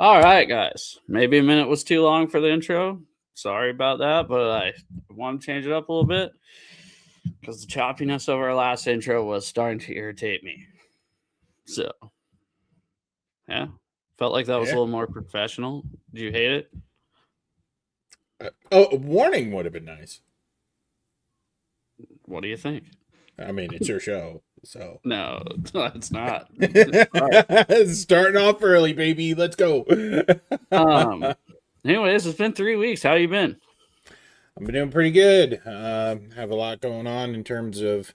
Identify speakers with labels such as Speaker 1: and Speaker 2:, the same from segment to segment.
Speaker 1: All right, guys. Maybe a minute was too long for the intro. Sorry about that, but I want to change it up a little bit because the choppiness of our last intro was starting to irritate me. So, yeah, felt like that was a
Speaker 2: Yeah.
Speaker 1: little more professional. Did you hate it?
Speaker 2: A warning would have been nice.
Speaker 1: What do you think?
Speaker 2: I mean, it's your show, so.
Speaker 1: No, it's not. All right.
Speaker 2: Starting off early, baby. Let's go.
Speaker 1: Um. Anyways, it's been 3 weeks. How you been?
Speaker 2: I've been doing pretty good. Have a lot going on in terms of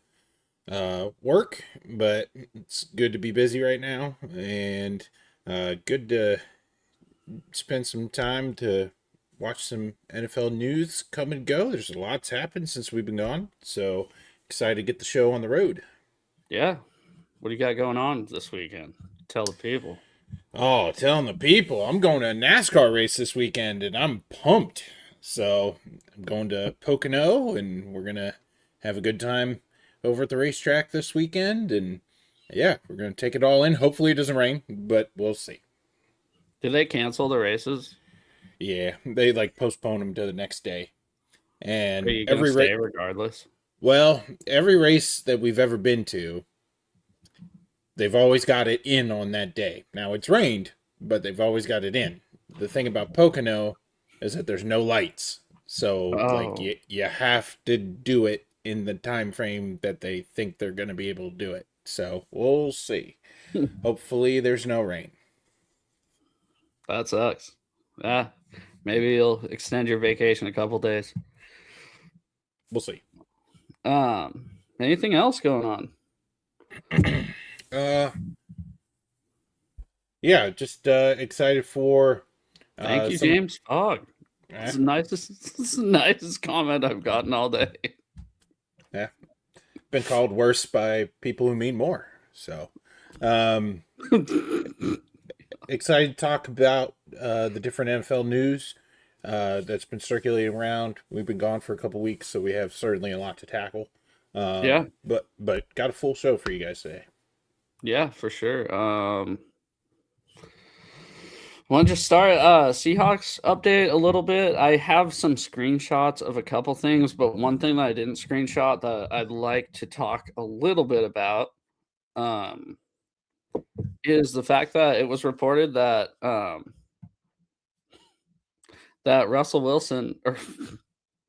Speaker 2: work, but it's good to be busy right now, and good to spend some time to watch some NFL news come and go. There's a lot's happened since we've been gone, so excited to get the show on the road.
Speaker 1: Yeah. What do you got going on this weekend? Tell the people.
Speaker 2: Oh, telling the people, I'm going to a NASCAR race this weekend and I'm pumped. So I'm going to Pocono and we're going to have a good time over at the racetrack this weekend. And yeah, we're going to take it all in. Hopefully it doesn't rain, but we'll see.
Speaker 1: Did they cancel the races?
Speaker 2: Yeah, they like postpone them to the next day.
Speaker 1: Are
Speaker 2: And
Speaker 1: you gonna stay regardless?
Speaker 2: every race that we've ever been to, they've always got it in on that day. Now it's rained, but they've always got it in. The thing about Pocono is that there's no lights. So like
Speaker 1: Oh,
Speaker 2: you have to do it in the time frame that they think they're going to be able to do it. So we'll see. Hopefully there's no rain.
Speaker 1: that sucks. Yeah, maybe you'll extend your vacation a couple days.
Speaker 2: We'll see.
Speaker 1: Anything else going on?
Speaker 2: uh yeah, just excited for
Speaker 1: Thank you,
Speaker 2: some
Speaker 1: James Fogg.
Speaker 2: eh,
Speaker 1: It's the nicest, it's the nicest comment I've gotten all day.
Speaker 2: yeah, been called worse by people who mean more. So um excited to talk about the different NFL news that's been circulating around. We've been gone for a couple weeks, so we have certainly a lot to tackle.
Speaker 1: Yeah,
Speaker 2: But got a full show for you guys today.
Speaker 1: yeah, for sure. Want to just start Seahawks update a little bit? I have some screenshots of a couple things, but one thing that I didn't screenshot that I'd like to talk a little bit about um, is the fact that it was reported that that Russell Wilson or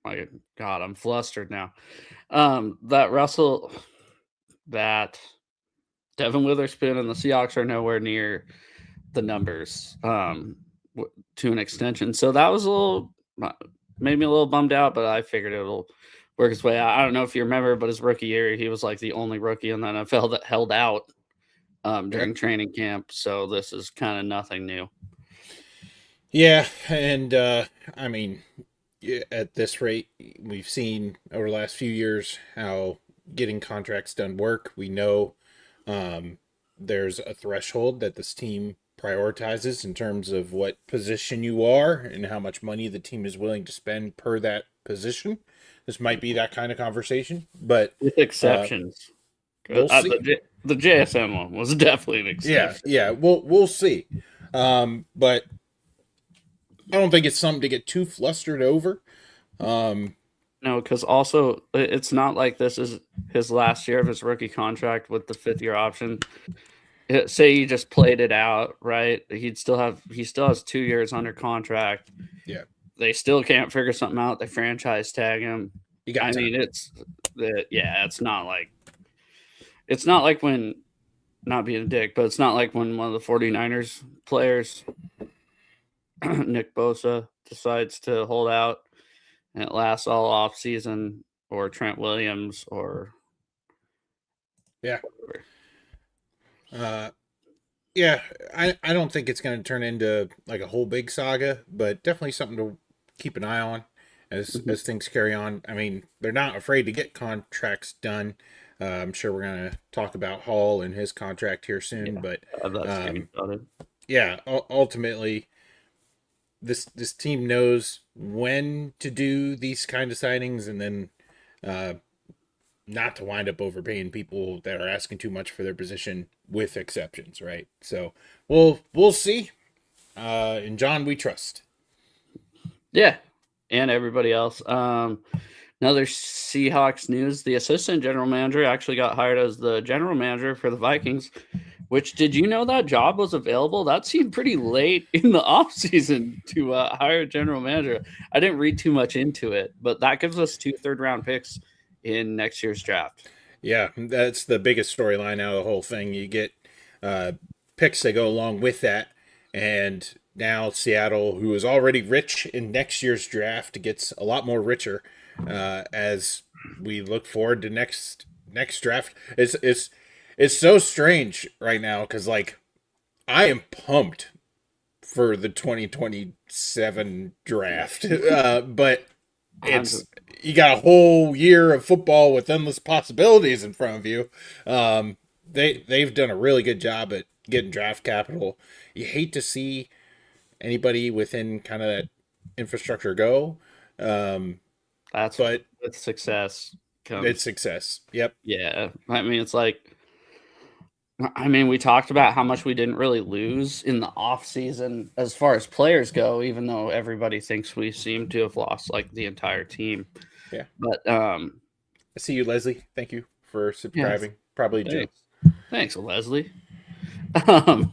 Speaker 1: my God, I'm flustered now. That Russell that Devin Witherspoon and the Seahawks are nowhere near the numbers to an extension. So that was a little made me a little bummed out, but I figured it'll work its way out. I don't know if you remember, but his rookie year, he was like the only rookie in the NFL that held out
Speaker 2: Yeah.
Speaker 1: during training camp. So this is kind of nothing new.
Speaker 2: Yeah, and I mean, yeah, at this rate, we've seen over the last few years how getting contracts done work. We know there's a threshold that this team prioritizes in terms of what position you are and how much money the team is willing to spend per that position. This might be that kind of conversation, but
Speaker 1: With
Speaker 2: uh,
Speaker 1: exceptions.
Speaker 2: we'll see.
Speaker 1: The JSN one was definitely an
Speaker 2: Yeah,
Speaker 1: exception.
Speaker 2: yeah, we'll see. But I don't think it's something to get too flustered over. Um,
Speaker 1: No, because also it's not like this is his last year of his rookie contract with the 5th year option. Say he just played it out, right? He still has 2 years under contract.
Speaker 2: yeah,
Speaker 1: They still can't figure something out. They franchise tag him.
Speaker 2: you got
Speaker 1: I
Speaker 2: time.
Speaker 1: mean, yeah, it's not like when, not being a dick, but it's not like when one of the 49ers players, Nick Bosa, decides to hold out and it lasts all off season, or Trent Williams, or
Speaker 2: Yeah.
Speaker 1: whatever.
Speaker 2: Uh, yeah, I don't think it's going to turn into like a whole big saga, but definitely something to keep an eye on as things carry on. I mean, they're not afraid to get contracts done. I'm sure we're going to talk about Hall and his contract here soon,
Speaker 1: Yeah,
Speaker 2: but
Speaker 1: I have that
Speaker 2: um,
Speaker 1: screenshotted.
Speaker 2: yeah, ultimately this team knows when to do these kind of signings and then uh, not to wind up overpaying people that are asking too much for their position with exceptions, right? So we'll see. In John we trust.
Speaker 1: Yeah, and everybody else. Another Seahawks news: the assistant general manager actually got hired as the general manager for the Vikings. Which, did you know that job was available? That seemed pretty late in the offseason to hire a general manager. I didn't read too much into it, but that gives us 2 third-round picks in next year's draft.
Speaker 2: Yeah, that's the biggest storyline out of the whole thing. You get uh, picks that go along with that, and now Seattle, who is already rich in next year's draft, gets a lot more richer as we look forward to next draft. It's so strange right now because like I am pumped for the 2027 draft, but it's you got a whole year of football with endless possibilities in front of you. They've done a really good job at getting draft capital. You hate to see anybody within kind of that infrastructure go,
Speaker 1: That's
Speaker 2: but
Speaker 1: with success
Speaker 2: it's
Speaker 1: comes.
Speaker 2: success. Yep.
Speaker 1: Yeah, I mean, it's like, I mean, we talked about how much we didn't really lose in the off season as far as players go, even though everybody thinks we seem to have lost like the entire team.
Speaker 2: Yeah.
Speaker 1: But
Speaker 2: I see you, Leslie. Thank you for
Speaker 1: yeah,
Speaker 2: subscribing. Probably a joke.
Speaker 1: thanks, Leslie. Um,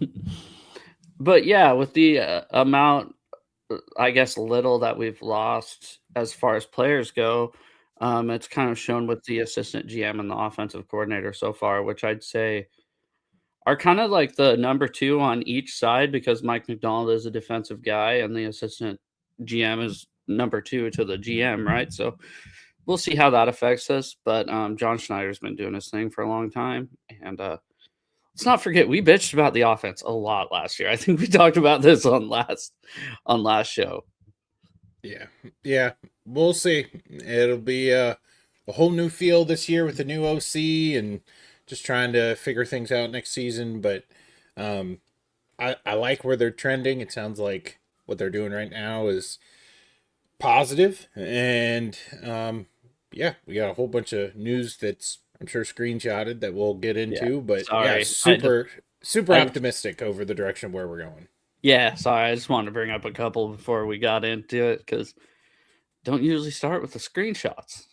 Speaker 1: but yeah, with the amount, I guess, little that we've lost as far as players go, it's kind of shown with the assistant GM and the offensive coordinator so far, which I'd say are kind of like the number 2 on each side because Mike McDonald is a defensive guy and the assistant GM is number 2 to the GM, right? So we'll see how that affects us. But John Schneider's been doing his thing for a long time, and let's not forget we bitched about the offense a lot last year. I think we talked about this on last show.
Speaker 2: Yeah. Yeah. We'll see. It'll be a whole new feel this year with the new OC and just trying to figure things out next season. But um, I like where they're trending. It sounds like what they're doing right now is positive. And yeah, we got a whole bunch of news that's, I'm sure, screenshotted that we'll get
Speaker 1: Yeah,
Speaker 2: into. But yeah,
Speaker 1: sorry.
Speaker 2: super
Speaker 1: I
Speaker 2: optimistic over the direction where we're going.
Speaker 1: Yeah, sorry. I just wanted to bring up a couple before we got into it because don't usually start with the screenshots.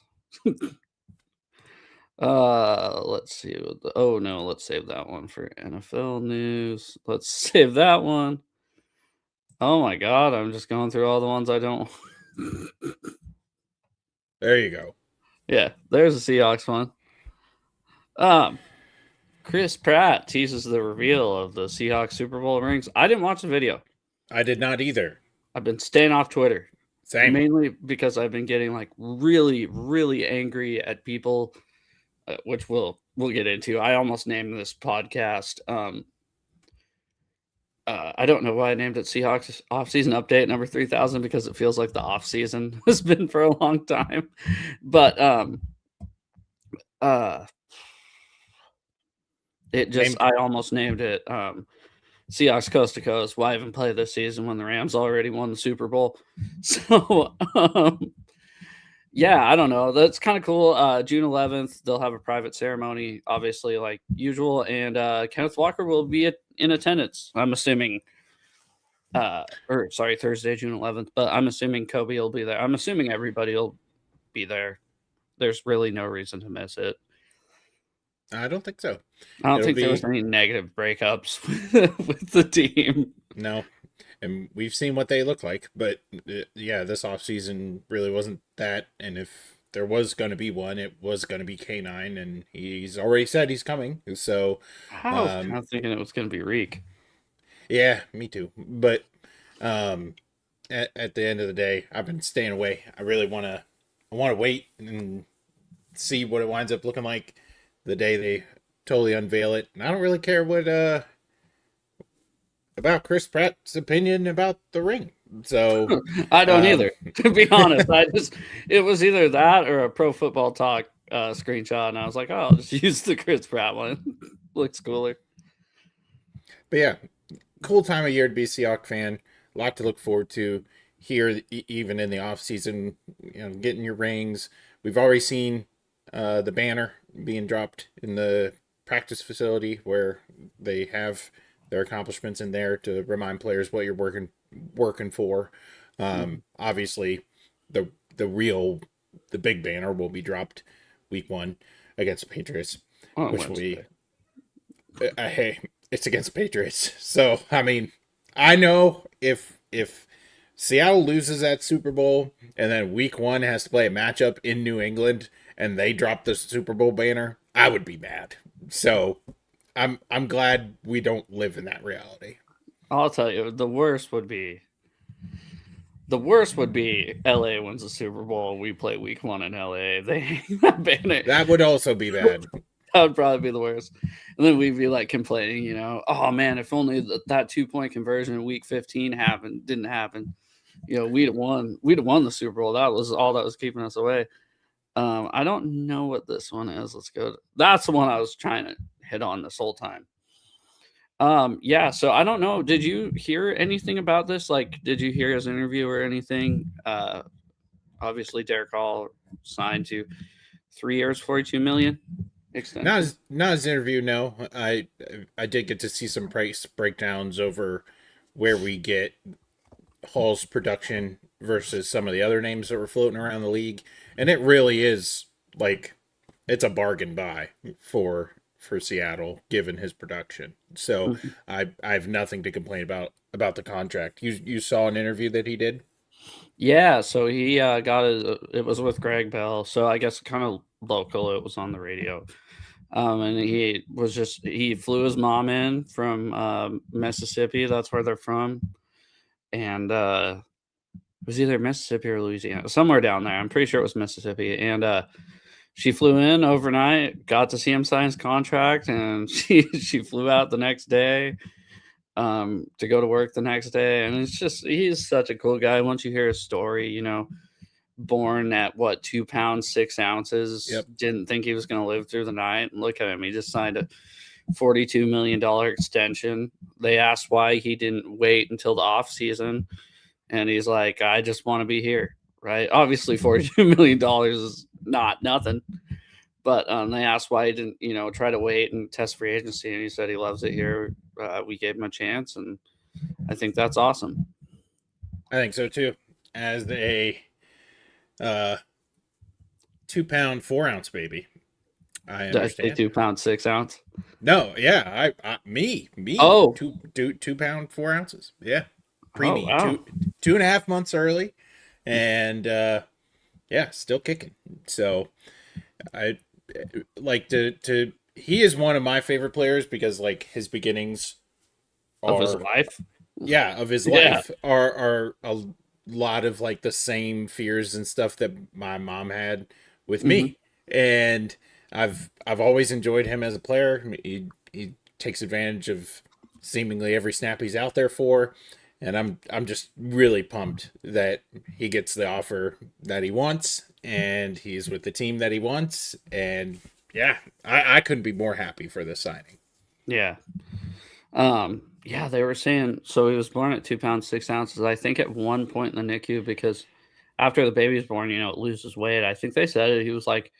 Speaker 1: Let's see. Oh no, let's save that one for NFL news. Let's save that one. Oh my god, I'm just going through all the ones I don't.
Speaker 2: There you go.
Speaker 1: Yeah, there's a Seahawks one. Um, Chris Pratt teases the reveal of the Seahawks Super Bowl rings. I didn't watch the video.
Speaker 2: I did not either.
Speaker 1: I've been staying off Twitter
Speaker 2: Same.
Speaker 1: mainly because I've been getting like really, really angry at people, which we'll get into. I almost named this podcast. I don't know why I named it Seahawks Offseason Update number 3000 because it feels like the offseason has been for a long time. But it just I almost named it Seahawks Coast to Coast. Why even play this season when the Rams already won the Super Bowl? So yeah, I don't know. That's kind of cool. June 11th, they'll have a private ceremony, obviously, like usual, and Kenneth Walker will be in attendance. I'm assuming, or sorry, Thursday, June 11th. But I'm assuming Kobe will be there. I'm assuming everybody will be there. There's really no reason to miss it.
Speaker 2: I don't think so.
Speaker 1: I don't think there was any negative breakups with the team.
Speaker 2: No. And we've seen what they look like, but yeah, this offseason really wasn't that. And if there was going to be one, it was going to be K9, and he's already said he's coming. So
Speaker 1: I was kind of thinking it was going to be Reek.
Speaker 2: Yeah, me too. But at the end of the day, I've been staying away. I really want to wait and see what it winds up looking like the day they totally unveil it. And I don't really care what about Chris Pratt's opinion about the ring. So
Speaker 1: I don't either, to be honest. It was either that or a Pro Football Talk screenshot, and I was like, oh, I'll just use the Chris Pratt one. Looks cooler.
Speaker 2: But yeah, cool time of year to be a Seahawks fan. A lot to look forward to here, even in the off season. You know, getting your rings. We've already seen the banner being dropped in the practice facility where they have their accomplishments in there to remind players what you're working for. Obviously, the the big banner will be dropped week 1 against the Patriots,
Speaker 1: On
Speaker 2: which we
Speaker 1: Wednesday.
Speaker 2: hey, it's against the Patriots. So I mean, I know if Seattle loses that Super Bowl and then week 1 has to play a matchup in New England and they drop the Super Bowl banner, I would be mad. So I'm glad we don't live in that reality.
Speaker 1: I'll tell you, the worst would be LA wins the Super Bowl. We play week 1 in LA. They hang that banner.
Speaker 2: That would also be bad.
Speaker 1: That would probably be the worst. And then we'd be like complaining, oh man, if only that 2-point conversion in week 15 didn't happen. We'd have won the Super Bowl. That was all that was keeping us away. I don't know what this one is. Let's go. That's the one I was trying to hit on this whole time. Yeah, so I don't know. Did you hear anything about this? Like, did you hear his interview or anything? Obviously Derek Hall signed to 3 years, 42 million extension.
Speaker 2: Not his interview. No, I did get to see some price breakdowns over where we get Hall's production versus some of the other names that were floating around the league, and it really is like it's a bargain buy for Seattle given his production. So I have nothing to complain about the contract. You saw an interview that he did.
Speaker 1: Yeah, so he got it was with Greg Bell. So I guess kind of local. It was on the radio. And he flew his mom in from Mississippi. That's where they're from. And it was either Mississippi or Louisiana, somewhere down there. I'm pretty sure it was Mississippi. And she flew in overnight, got to see him sign his contract, and she flew out the next day to go to work the next day. And he's such a cool guy. Once you hear his story, born at 2 pounds 6 ounces.
Speaker 2: Yep.
Speaker 1: Didn't think he was going to live through the night. And look at him. He just signed a $42 million extension. They asked why he didn't wait until the offseason. And he's like, I just want to be here. Right. Obviously, $42 million is not nothing. But they asked why he didn't, try to wait and test free agency. And he said he loves it here. We gave him a chance. And I think that's awesome.
Speaker 2: I think so too. As a 2 pound 4 ounce baby, I understand.
Speaker 1: Did I say 2 pounds 6 ounce?
Speaker 2: No, yeah, me.
Speaker 1: Oh,
Speaker 2: 2 pound 4 ounces. Yeah, preemie.
Speaker 1: wow.
Speaker 2: 2.5 months early, and yeah, still kicking. So I like to. He is one of my favorite players because like his beginnings
Speaker 1: Of his life.
Speaker 2: of his
Speaker 1: Yeah.
Speaker 2: life are a lot of like the same fears and stuff that my mom had with me, and I've always enjoyed him as a player. He takes advantage of seemingly every snap he's out there for, and I'm just really pumped that he gets the offer that he wants and he's with the team that he wants. And yeah, I couldn't be more happy for this signing.
Speaker 1: Yeah. Yeah, they were saying so he was born at 2 pounds 6 ounces. I think at one point in the NICU, because after the baby's born, it loses weight. I think they said he was like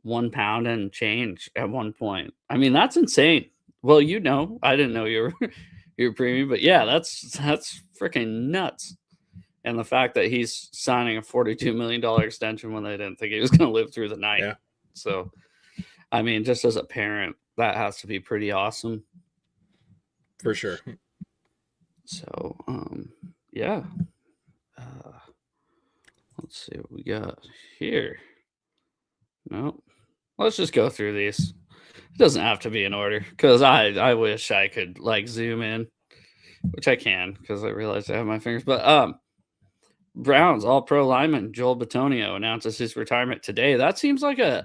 Speaker 1: 1 pound and change at one point. I mean, that's insane. Well, I didn't know you were you were preemie, but yeah, that's freaking nuts. And the fact that he's signing a $42 million extension when they didn't think he was going to live through the night.
Speaker 2: Yeah.
Speaker 1: So, I mean, just as a parent, that has to be pretty awesome.
Speaker 2: For sure.
Speaker 1: So, yeah. Let's see what we got here. No, let's just go through these. It doesn't have to be in order because I wish I could like zoom in, which I can because I realize I have my fingers. But Browns All-Pro lineman Joel Bitonio announces his retirement today. That seems like I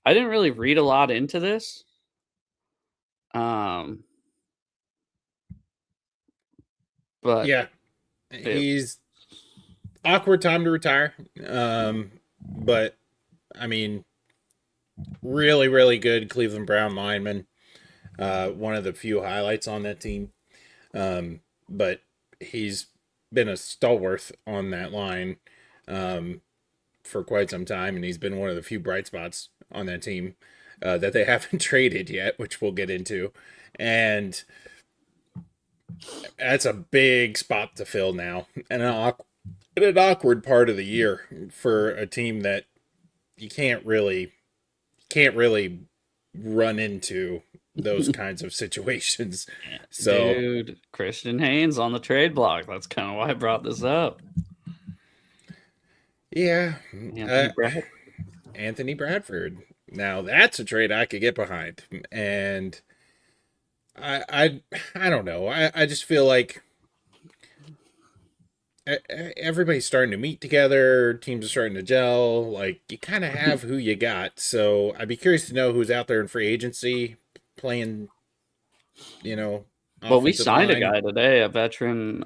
Speaker 1: didn't really read a lot into this. But
Speaker 2: yeah, he's awkward time to retire. But I mean, really, really good Cleveland Brown lineman. One of the few highlights on that team. But he's been a stalwart on that line for quite some time, and he's been one of the few bright spots on that team that they haven't traded yet, which we'll get into. And That's a big spot to fill now, and an awkward part of the year for a team that you can't really run into those kinds of situations. So
Speaker 1: Dude, Christian Haynes on the trade block. That's kind of why I brought this up.
Speaker 2: yeah,
Speaker 1: Anthony
Speaker 2: uh,
Speaker 1: Bradford.
Speaker 2: Anthony Bradford. Now that's a trade I could get behind, and I don't know. I just feel like everybody's starting to meet together. Teams are starting to gel. Like you kind of have who you got. So I'd be curious to know who's out there in free agency playing. You know,
Speaker 1: Well, we
Speaker 2: offensive
Speaker 1: signed a
Speaker 2: line.
Speaker 1: guy today, a veteran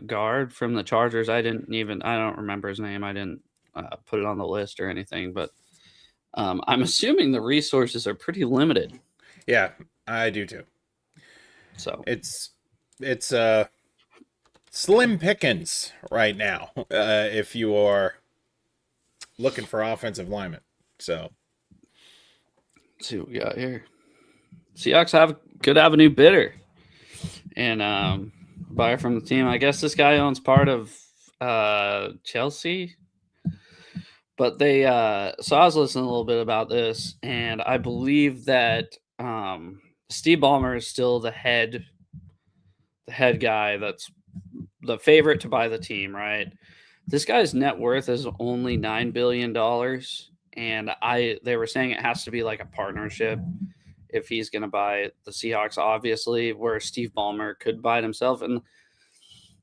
Speaker 1: guard from the Chargers. I don't remember his name. I didn't put it on the list or anything, but I'm assuming the resources are pretty limited.
Speaker 2: Yeah, I do too.
Speaker 1: So,
Speaker 2: It's slim pickings right now if you are looking for offensive linemen. So
Speaker 1: let's see what we got here. Seahawks could have a new bidder and buyer from the team. I guess this guy owns part of Chelsea. But they so I was listening a little bit about this, and I believe that Steve Ballmer is still the head guy that's the favorite to buy the team, right? This guy's net worth is only $9 billion, and they were saying it has to be like a partnership if he's going to buy the Seahawks, obviously, where Steve Ballmer could buy it himself. And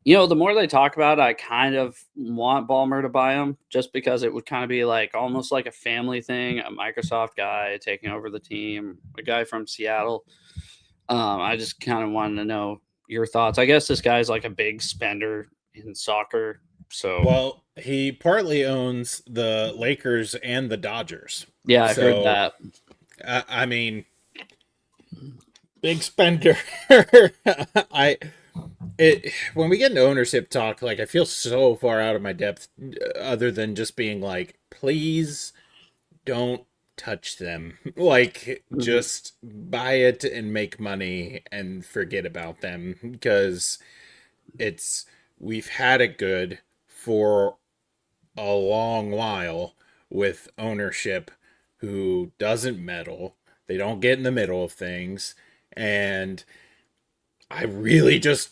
Speaker 1: the more they talk about it, I kind of want Ballmer to buy him just because it would kind of be like almost like a family thing, a Microsoft guy taking over the team, a guy from Seattle. I just kind of wanted to know your thoughts. I guess this guy's like a big spender in soccer. So,
Speaker 2: well, he partly owns the Lakers and the Dodgers.
Speaker 1: yeah, I heard
Speaker 2: So
Speaker 1: that.
Speaker 2: I mean, big spender. I when we get into ownership talk, like I feel so far out of my depth, other than just being like, please don't touch them. Like,
Speaker 1: Mhm.
Speaker 2: just buy it and make money and forget about them because it's we've had it good for a long while with ownership who doesn't meddle. They don't get in the middle of things, and I really just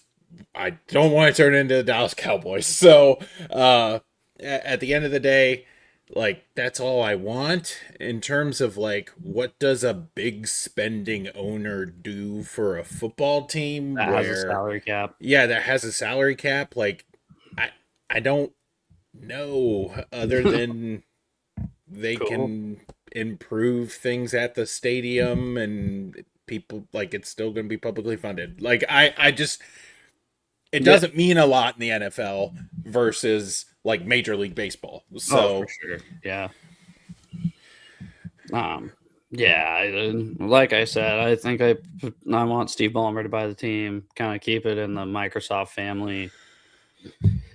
Speaker 2: I don't want to turn into the Dallas Cowboys. So at the end of the day, like that's all I want in terms of like what does a big spending owner do for a football team
Speaker 1: That has a
Speaker 2: where
Speaker 1: salary cap.
Speaker 2: yeah, that has a salary cap. Like I I don't know other than they
Speaker 1: Cool.
Speaker 2: can improve things at the stadium and people like it's still going to be publicly funded. Like I just it
Speaker 1: Yeah.
Speaker 2: doesn't mean a lot in the NFL versus like Major League Baseball.
Speaker 1: Oh, for
Speaker 2: So
Speaker 1: sure. Yeah. Um, yeah, like I said, I think I want Steve Ballmer to buy the team, kind of keep it in the Microsoft family.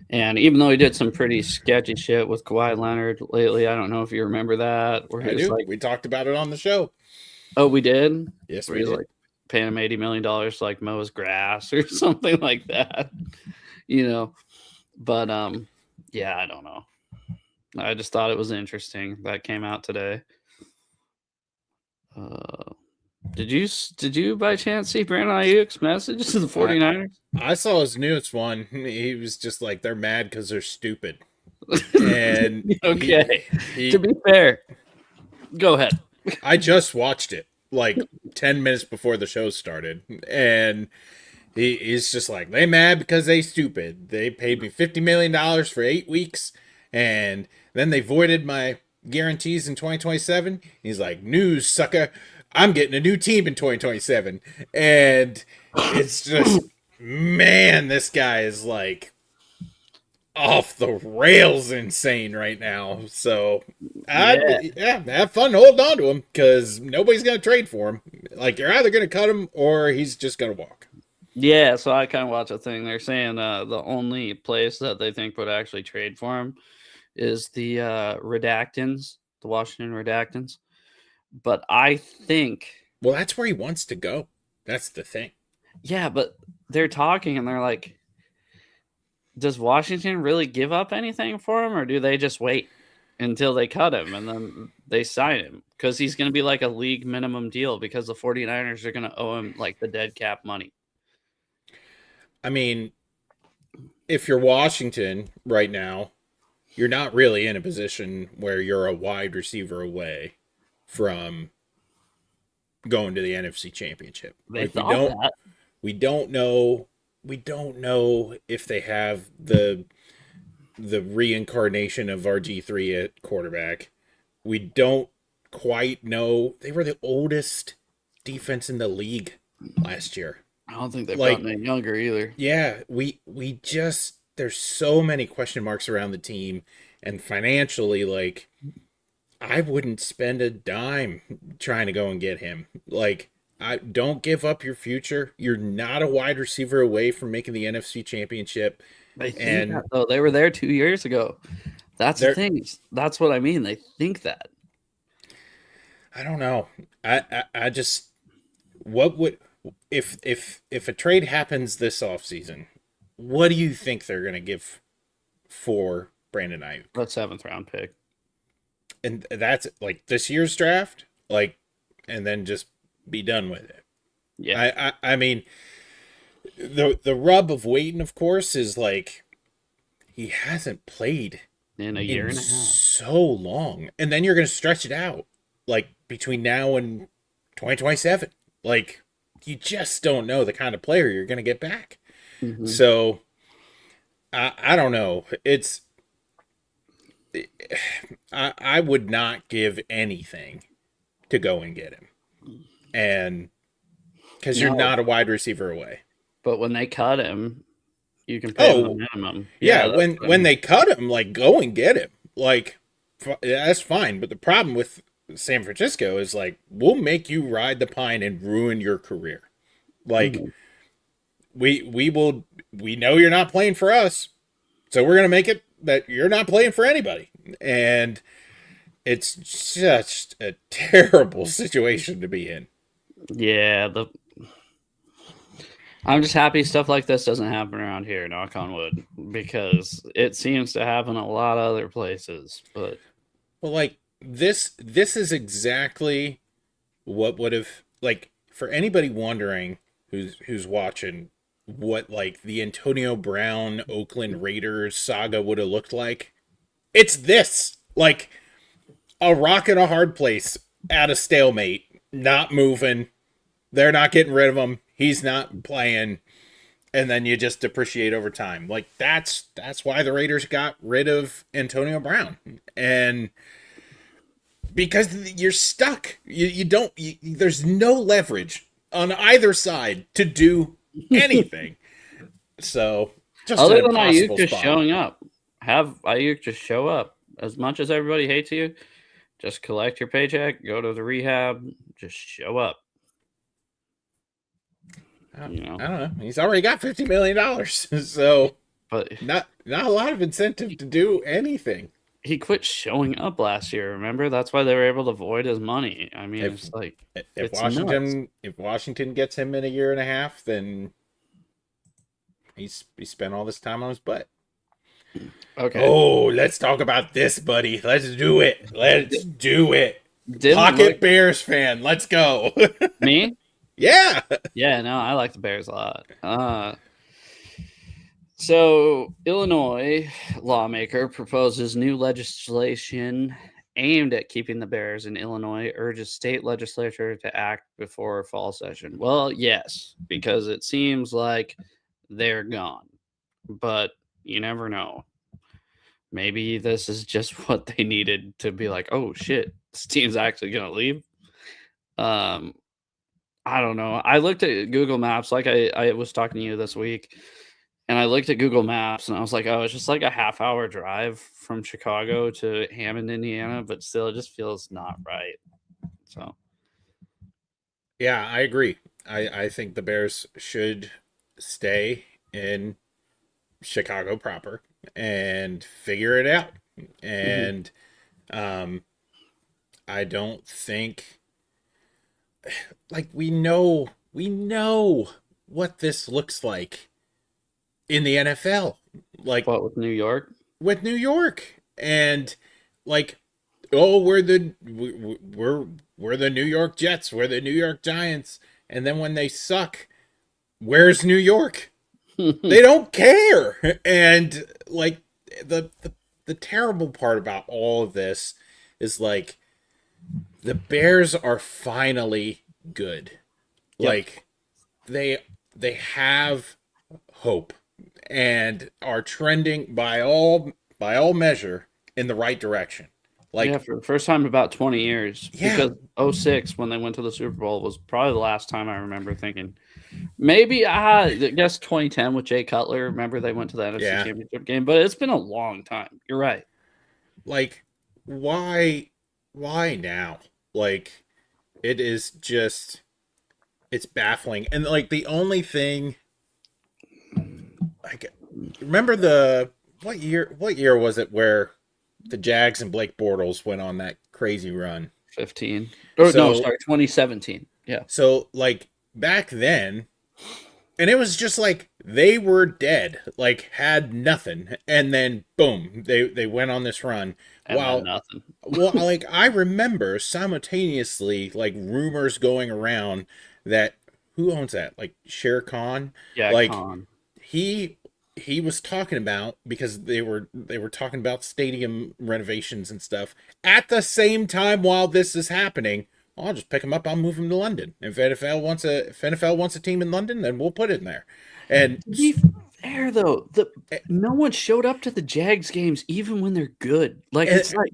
Speaker 1: And even though he did some pretty sketchy shit with Kawhi Leonard lately, I don't know if you remember that, where he
Speaker 2: I
Speaker 1: was
Speaker 2: do.
Speaker 1: like,
Speaker 2: We talked about it on the show.
Speaker 1: "Oh, we did,"
Speaker 2: Yes,
Speaker 1: where
Speaker 2: we
Speaker 1: he's
Speaker 2: did.
Speaker 1: like paying him $80 million to like mow his grass or something like that, you know. But yeah, I don't know. I just thought it was interesting that came out today. Uh, did you by chance see Brandon Ayuk's message to the
Speaker 2: I
Speaker 1: 49ers?
Speaker 2: I saw his newest one. He was just like they're mad because they're stupid, and
Speaker 1: Okay. To
Speaker 2: he
Speaker 1: be fair, go ahead.
Speaker 2: I just watched it like 10 minutes before the show started, and he's just like they mad because they stupid. They paid me $50 million for 8 weeks, and then they voided my guarantees in 2027. He's like, news sucker, I'm getting a new team in 2027, and it's just man, this guy is like off the rails insane right now. So
Speaker 1: Yeah.
Speaker 2: yeah, have fun holding on to him because nobody's gonna trade for him. Like you're either gonna cut him or he's just gonna walk.
Speaker 1: Yeah, so I kind of watch a thing. They're saying the only place that they think would actually trade for him is the Redactans, the Washington Redactans. But I think,
Speaker 2: Well, that's where he wants to go. That's the thing.
Speaker 1: yeah, but they're talking and they're like, does Washington really give up anything for him, or do they just wait until they cut him and then they sign him? Because he's going to be like a league minimum deal because the 49ers are going to owe him like the dead cap money.
Speaker 2: I mean, if you're Washington right now, you're not really in a position where you're a wide receiver away from going to the NFC Championship.
Speaker 1: They
Speaker 2: Like
Speaker 1: thought that.
Speaker 2: we don't know if they have the reincarnation of RG3 at quarterback. We don't quite know. They were the oldest defense in the league last year.
Speaker 1: I don't think they've
Speaker 2: Like,
Speaker 1: gotten any younger either.
Speaker 2: yeah, we just there's so many question marks around the team, and financially, like, I wouldn't spend a dime trying to go and get him. Like, I don't give up your future. You're not a wide receiver away from making the NFC Championship.
Speaker 1: They think
Speaker 2: And
Speaker 1: that, though. They were there 2 years ago. That's the
Speaker 2: they're
Speaker 1: thing. That's what I mean. They think that.
Speaker 2: I don't know. I just what would if a trade happens this offseason, what do you think they're gonna give for Brandon Ayuk?
Speaker 1: A 7th round pick.
Speaker 2: And that's like this year's draft, like, and then just be done with it.
Speaker 1: Yeah.
Speaker 2: I mean, the rub of waiting, of course, is like he hasn't played
Speaker 1: In a year
Speaker 2: in
Speaker 1: and a half.
Speaker 2: so long, and then you're going to stretch it out like between now and 2027. Like, you just don't know the kind of player you're going to get back.
Speaker 1: Mm-hmm.
Speaker 2: So I don't know. I would not give anything to go and get him, and because you're
Speaker 1: No.
Speaker 2: not a wide receiver away.
Speaker 1: But when they cut him, you can pay him
Speaker 2: Oh,
Speaker 1: the minimum.
Speaker 2: yeah,
Speaker 1: that's
Speaker 2: when
Speaker 1: what I
Speaker 2: when
Speaker 1: mean.
Speaker 2: they cut him, like, go and get him. Like, that's fine. But the problem with San Francisco is, like, we'll make you ride the pine and ruin your career. Like,
Speaker 1: Mhm.
Speaker 2: we know you're not playing for us, so we're gonna make it that you're not playing for anybody. And it's just a terrible situation to be in.
Speaker 1: Yeah, I'm just happy stuff like this doesn't happen around here, knock on wood, because it seems to happen a lot of other places. But
Speaker 2: Well, like, this is exactly what would have, like, for anybody wondering who's watching what, like, the Antonio Brown Oakland Raiders saga would have looked like. It's this. Like, a rock in a hard place at a stalemate, not moving. They're not getting rid of him. He's not playing, and then you just depreciate over time. Like, that's why the Raiders got rid of Antonio Brown. And because you're stuck. You don't there's no leverage on either side to do anything. So, just
Speaker 1: other
Speaker 2: an
Speaker 1: than Ayuk
Speaker 2: impossible
Speaker 1: just
Speaker 2: spot.
Speaker 1: showing up, have Ayuk just show up. As much as everybody hates you, just collect your paycheck, go to the rehab, just show up.
Speaker 2: I
Speaker 1: You know,
Speaker 2: don't know. He's already got $50 million. So
Speaker 1: but
Speaker 2: not a lot of incentive to do anything.
Speaker 1: he quit showing up last year. Remember, that's why they were able to void his money. I mean,
Speaker 2: If
Speaker 1: it's like
Speaker 2: if
Speaker 1: it's nuts.
Speaker 2: Washington gets him in a year and a half, then he spent all this time on his butt.
Speaker 1: Okay,
Speaker 2: Oh, let's talk about this, buddy. Let's do it. Let's do it.
Speaker 1: didn't
Speaker 2: Pocket
Speaker 1: look
Speaker 2: Bears fan. Let's go.
Speaker 1: me.
Speaker 2: Yeah.
Speaker 1: Yeah, no, I like the Bears a lot. So Illinois lawmaker proposes new legislation aimed at keeping the Bears in Illinois, urges state legislature to act before fall session. Well, yes, because it seems like they're gone, but you never know. Maybe this is just what they needed to be like, oh shit, this team's actually gonna leave. Um, I don't know. I looked at Google Maps like I was talking to you this week, and I looked at Google Maps and I was like, oh, it's just like a half-hour drive from Chicago to Hammond, Indiana, but still it just feels not right. So
Speaker 2: Yeah, I agree. I think the Bears should stay in Chicago proper and figure it out.
Speaker 1: mhm.
Speaker 2: And um, I don't think, like, we know what this looks like in the NFL. Like
Speaker 1: What with New York?
Speaker 2: with New York and like oh we're the New York Jets, we're the New York Giants, and then when they suck, where's New York? They don't care. And like the terrible part about all of this is like the Bears are finally good.
Speaker 1: Yep.
Speaker 2: Like they they have hope and are trending by all measure in the right direction.
Speaker 1: Yeah,
Speaker 2: Like
Speaker 1: for the first time in about 20 years,
Speaker 2: yeah,
Speaker 1: because '06 when they went to the Super Bowl was probably the last time I remember thinking. Maybe I guess 2010 with Jay Cutler. Remember they went to the NFC
Speaker 2: yeah.
Speaker 1: Championship game, but it's been a long time. You're right.
Speaker 2: Like why now? Like it is just it's baffling. And like the only thing like remember the what year was it where the Jags and Blake Bortles went on that crazy run?
Speaker 1: 15. Or no,
Speaker 2: So
Speaker 1: sorry, 2017. Yeah.
Speaker 2: so like back then, and it was just like they were dead, like had nothing, and then boom, they went on this run.
Speaker 1: And then
Speaker 2: While
Speaker 1: nothing.
Speaker 2: well, like I remember simultaneously like rumors going around that who owns that? Like Shere Khan,
Speaker 1: Yeah,
Speaker 2: like
Speaker 1: con.
Speaker 2: he he was talking about because they were talking about stadium renovations and stuff at the same time while this is happening. I'll just pick him up. I'll move him to London. If NFL wants a team in London, then we'll put it in there. And
Speaker 1: To be fair though, no one showed up to the Jags games even when they're good. Like
Speaker 2: and,
Speaker 1: it's like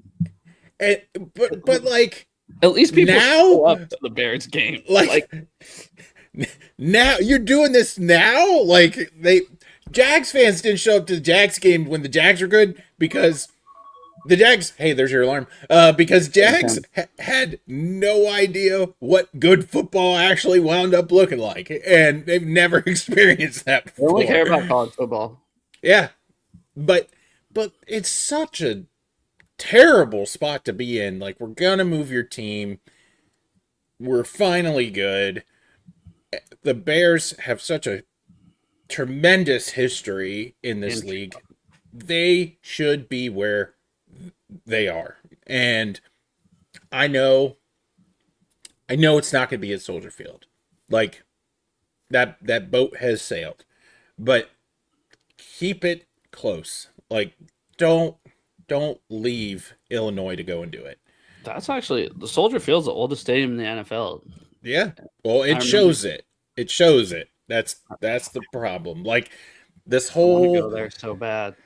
Speaker 2: and but like
Speaker 1: at least people
Speaker 2: now,
Speaker 1: show up to the Bears game.
Speaker 2: like now you're doing this now. Like they Jags fans didn't show up to the Jags game when the Jags were good because the Jags, hey, there's your alarm. Because Jags had no idea what good football actually wound up looking like, and they've never experienced that
Speaker 1: they only care
Speaker 2: before.
Speaker 1: about college football.
Speaker 2: Yeah, but it's such a terrible spot to be in. Like we're gonna move your team. We're finally good. The Bears have such a tremendous history in this league. They should be where they are, and I know it's not going to be at Soldier Field. Like that boat has sailed. But keep it close. Like don't leave Illinois to go and do it.
Speaker 1: That's actually the Soldier Field's the oldest stadium in the NFL.
Speaker 2: Yeah. Well,
Speaker 1: I
Speaker 2: it
Speaker 1: remember.
Speaker 2: shows it. It shows it. That's the problem. Like this
Speaker 1: I want to
Speaker 2: whole
Speaker 1: go there so bad.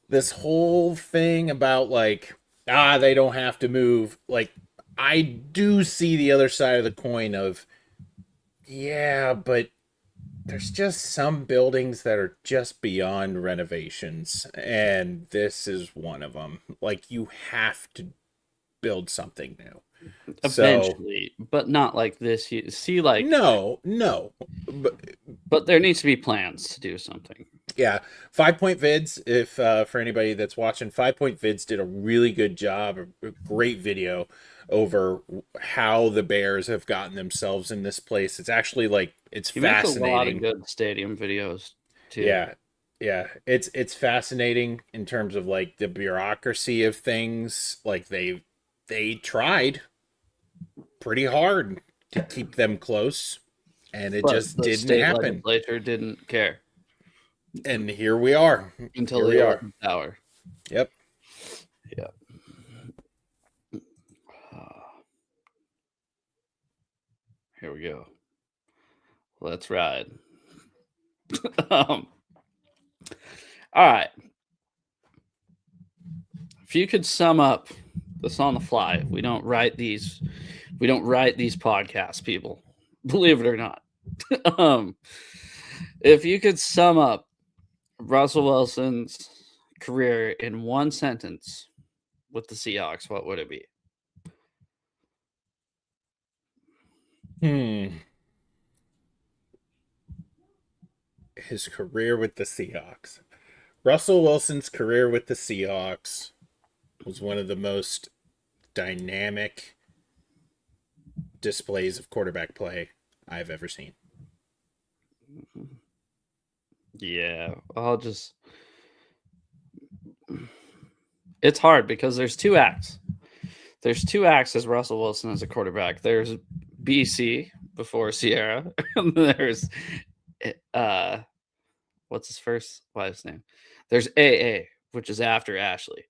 Speaker 2: this whole thing about like they don't have to move. Like I do see the other side of the coin of yeah, but there's just some buildings that are just beyond renovations, and this is one of them. Like you have to build something new. So
Speaker 1: Eventually, but not like this. You see, like,
Speaker 2: no,
Speaker 1: but there needs to be plans to do something.
Speaker 2: yeah, 5 Point Vids. If for anybody that's watching, 5 Point Vids did a really good job, a great video over how the Bears have gotten themselves in this place. It's actually like it's
Speaker 1: He makes a lot of
Speaker 2: fascinating.
Speaker 1: good stadium videos too.
Speaker 2: Yeah, yeah, it's fascinating in terms of like the bureaucracy of things. Like they tried pretty hard to keep them close, and it
Speaker 1: But
Speaker 2: just
Speaker 1: the
Speaker 2: didn't
Speaker 1: state
Speaker 2: happen.
Speaker 1: legislature didn't care
Speaker 2: And here we are.
Speaker 1: until
Speaker 2: Here
Speaker 1: the
Speaker 2: we are.
Speaker 1: 11th hour.
Speaker 2: Yep.
Speaker 1: Yeah. Here we go. Let's ride. All right. If you could sum up this on the fly, we don't write these podcasts, people. Believe it or not. If you could sum up Russell Wilson's career in one sentence with the Seahawks, what would it be?
Speaker 2: His career with the Seahawks. Russell Wilson's career with the Seahawks was one of the most dynamic displays of quarterback play I've ever seen.
Speaker 1: Yeah, it's hard because there's two acts. There's two acts as Russell Wilson as a quarterback. There's BC before Sierra, and there's what's his first wife's name? There's AA, which is after Ashley.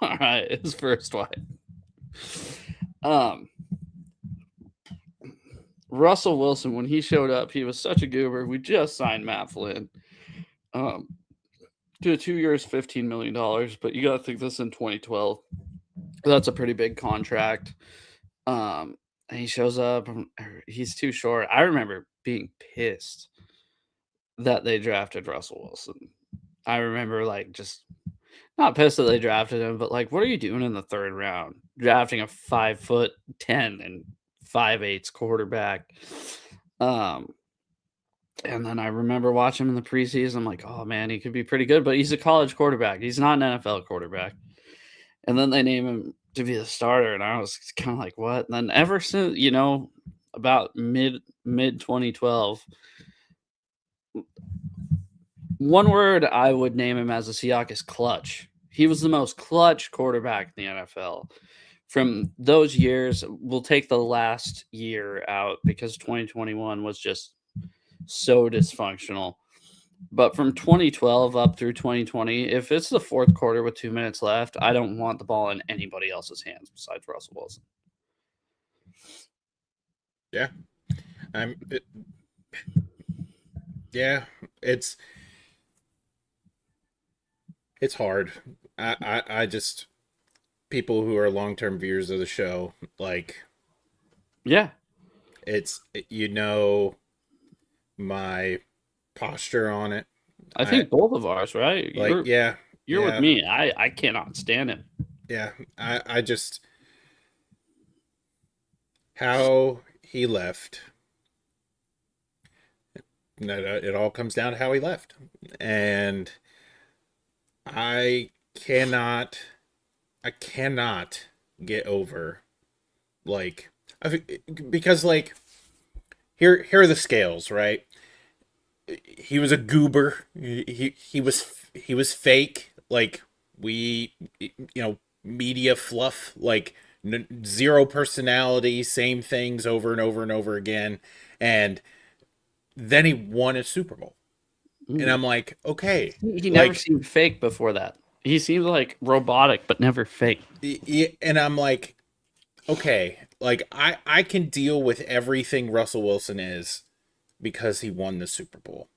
Speaker 1: All right, his first wife. Russell Wilson, when he showed up, he was such a goober. We just signed Matt Flynn to 2 years, $15 million. But you got to think this in 2012. That's a pretty big contract. And he shows up. He's too short. I remember being pissed that they drafted Russell Wilson. I remember just not pissed that they drafted him, but what are you doing in the third round? Drafting a 5'10" and 5'8" quarterback. And then I remember watching him in the preseason. I'm like, oh man, he could be pretty good, but he's a college quarterback. He's not an NFL quarterback. And then they name him to be the starter, and I was kind of like, what? And then ever since, about mid 2012, one word I would name him as a Seahawk is clutch. He was the most clutch quarterback in the NFL. From those years, we'll take the last year out because 2021 was just so dysfunctional. But from 2012 up through 2020, if it's the fourth quarter with 2 minutes left, I don't want the ball in anybody else's hands besides Russell Wilson.
Speaker 2: Yeah. It's hard. I just, people who are long-term viewers of the show,
Speaker 1: yeah,
Speaker 2: it's, my posture on it.
Speaker 1: I think both of ours, right? You're with me. I cannot stand him.
Speaker 2: Yeah, I just, how he left. It all comes down to how he left, and I cannot get over, because here are the scales, right? He was a goober. He was fake. Media fluff. Zero personality. Same things over and over and over again. And then he won a Super Bowl. And I'm like, okay.
Speaker 1: He never seemed fake before that. He seemed robotic, but never fake.
Speaker 2: And I'm like, okay, I can deal with everything Russell Wilson is because he won the Super Bowl.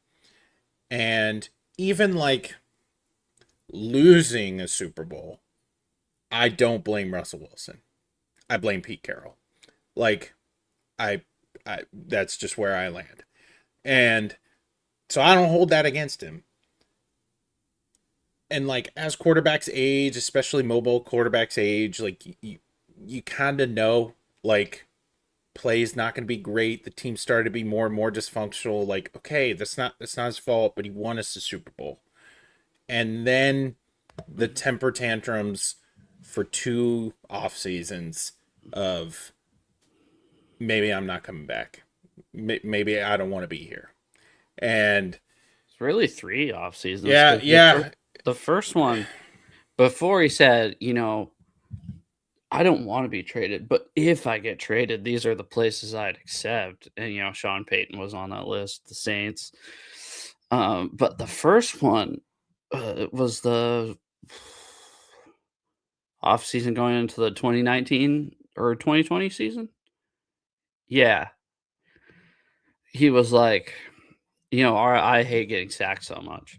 Speaker 2: And even losing a Super Bowl, I don't blame Russell Wilson. I blame Pete Carroll. I that's just where I land. And so I don't hold that against him. And as quarterbacks age, especially mobile quarterbacks age, you kind of know play's not going to be great. The team started to be more and more dysfunctional. Okay, that's not his fault, but he won us the Super Bowl. And then the temper tantrums for 2 off seasons of maybe I'm not coming back. Maybe I don't want to be here. And
Speaker 1: it's really 3 off seasons.
Speaker 2: Yeah.
Speaker 1: The first one, before he said, I don't want to be traded, but if I get traded, these are the places I'd accept. And, Sean Payton was on that list, the Saints. But the first one was the off season going into the 2019 or 2020 season. Yeah. He was like, I hate getting sacked so much.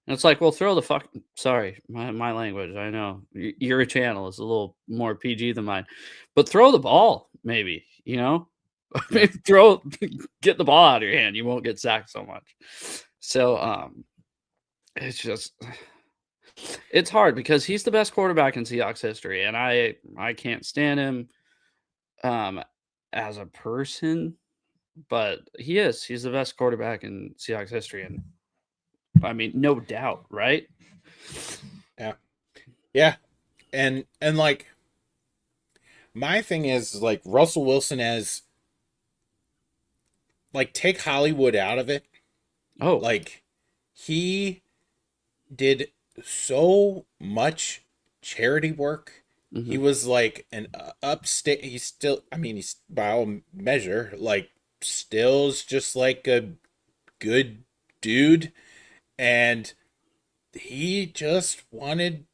Speaker 1: And it's well, throw the fuck. Sorry, my language. I know your channel is a little more PG than mine, but throw the ball, maybe. Maybe get the ball out of your hand. You won't get sacked so much. So, it's hard because he's the best quarterback in Seahawks history, and I can't stand him, as a person, but he's the best quarterback in Seahawks history, and I mean, no doubt, right?
Speaker 2: Yeah. And my thing is Russell Wilson as take Hollywood out of it.
Speaker 1: Oh,
Speaker 2: he did so much charity work. He
Speaker 1: Mm-hmm.
Speaker 2: was like an upstate. He's still, I mean, he's by all measure, like, still's just like a good dude. And he just wanted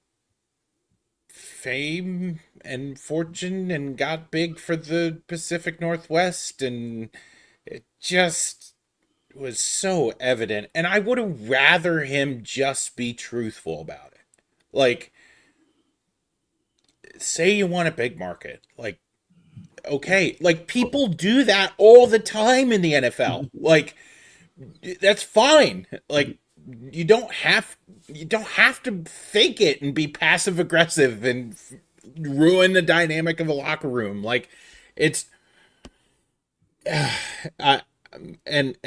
Speaker 2: fame and fortune and got big for the Pacific Northwest. And it just was so evident. And I would have rather him just be truthful about it. Like, say you want a big market. Like, okay, like, people do that all the time in the NFL. Like, that's fine. Like, you don't have to fake it and be passive aggressive and ruin the dynamic of a locker room. Like, it's I and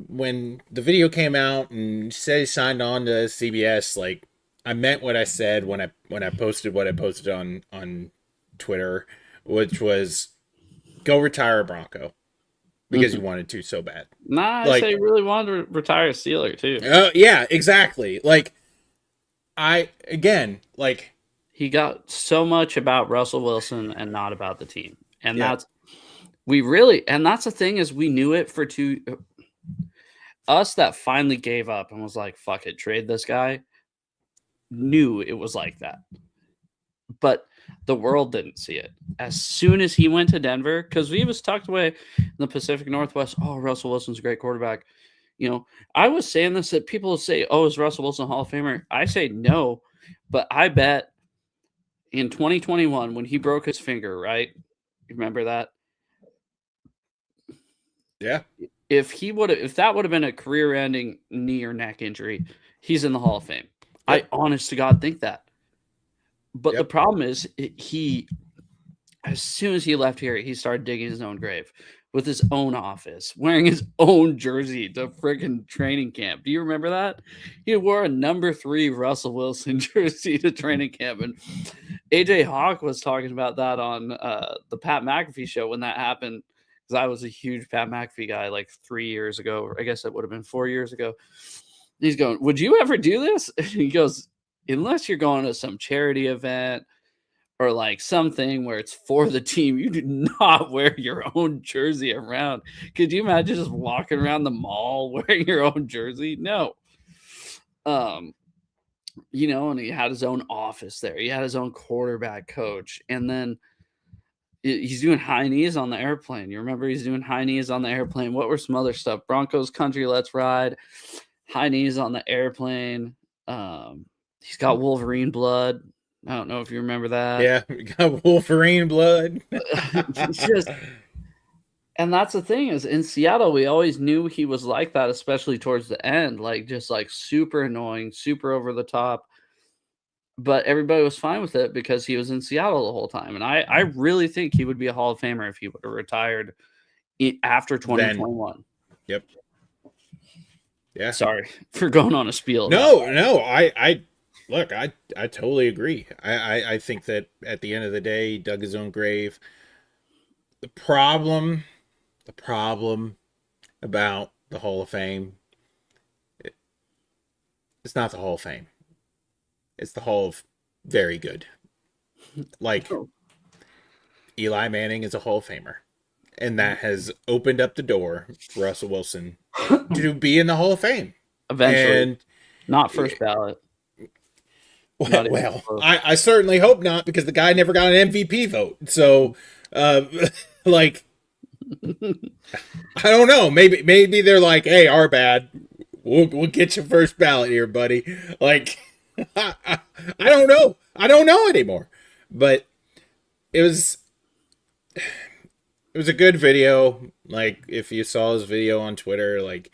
Speaker 2: when the video came out and said he signed on to CBS, like, I meant what I said when I posted what I posted on Twitter, which was go retire a Bronco because you
Speaker 1: Mm-hmm.
Speaker 2: wanted to so bad.
Speaker 1: Nah, I say
Speaker 2: Like,
Speaker 1: he really wanted to retire a Steeler too.
Speaker 2: yeah, exactly. Like, I again, like,
Speaker 1: He got so much about Russell Wilson and not about the team. And
Speaker 2: yeah,
Speaker 1: that's the thing is we knew it for us that finally gave up and was like, fuck it, trade this guy, knew it was like that. But the world didn't see it. As soon as he went to Denver, because he was tucked away in the Pacific Northwest. Oh, Russell Wilson's a great quarterback. I was saying this that people say, oh, is Russell Wilson a Hall of Famer? I say no, but I bet in 2021 when he broke his finger, right? You remember that?
Speaker 2: yeah,
Speaker 1: If that would have been a career-ending knee or neck injury, he's in the Hall of Fame. I
Speaker 2: yep,
Speaker 1: honest to God think that. But the
Speaker 2: yep,
Speaker 1: problem is as soon as he left here, he started digging his own grave with his own office, wearing his own jersey to freaking training camp. Do you remember that? He wore a number 3 Russell Wilson jersey to training camp. And AJ Hawk was talking about that on the Pat McAfee show when that happened. Because I was a huge Pat McAfee guy like 3 years ago. Or I guess it would have been 4 years ago. He's going, would you ever do this? And he goes, unless you're going to some charity event or like something where it's for the team, you do not wear your own jersey around. Could you imagine just walking around the mall wearing your own jersey? No. Um, and he had his own office there. He had his own quarterback coach. And then he's doing high knees on the airplane. You remember he's doing high knees on the airplane. What were some other stuff? Broncos country, let's ride. High knees on the airplane. He's got Wolverine blood. I don't know if you remember that.
Speaker 2: yeah. We got Wolverine blood.
Speaker 1: And that's the thing is in Seattle, we always knew he was like that, especially towards the end, like just like super annoying, super over the top. But everybody was fine with it because he was in Seattle the whole time. And I really think he would be a Hall of Famer if he would have retired after
Speaker 2: Then,
Speaker 1: 2021.
Speaker 2: yep, yeah.
Speaker 1: Sorry for going on a spiel.
Speaker 2: No. I look. I totally agree. I think that at the end of the day, he dug his own grave. The problem about the Hall of Fame, it's not the Hall of Fame. It's the Hall of Very Good. Like,
Speaker 1: Oh.
Speaker 2: Eli Manning is a Hall of Famer, and that has opened up the door for Russell Wilson to be in the Hall of Fame.
Speaker 1: Eventually,
Speaker 2: And
Speaker 1: not first ballot.
Speaker 2: well, I certainly hope not, because the guy never got an MVP vote. So, like, I don't know. Maybe they're like, hey, our bad. We'll get you first ballot here, buddy. Like, I don't know. I don't know anymore. But it was a good video. Like, if you saw his video on Twitter, like,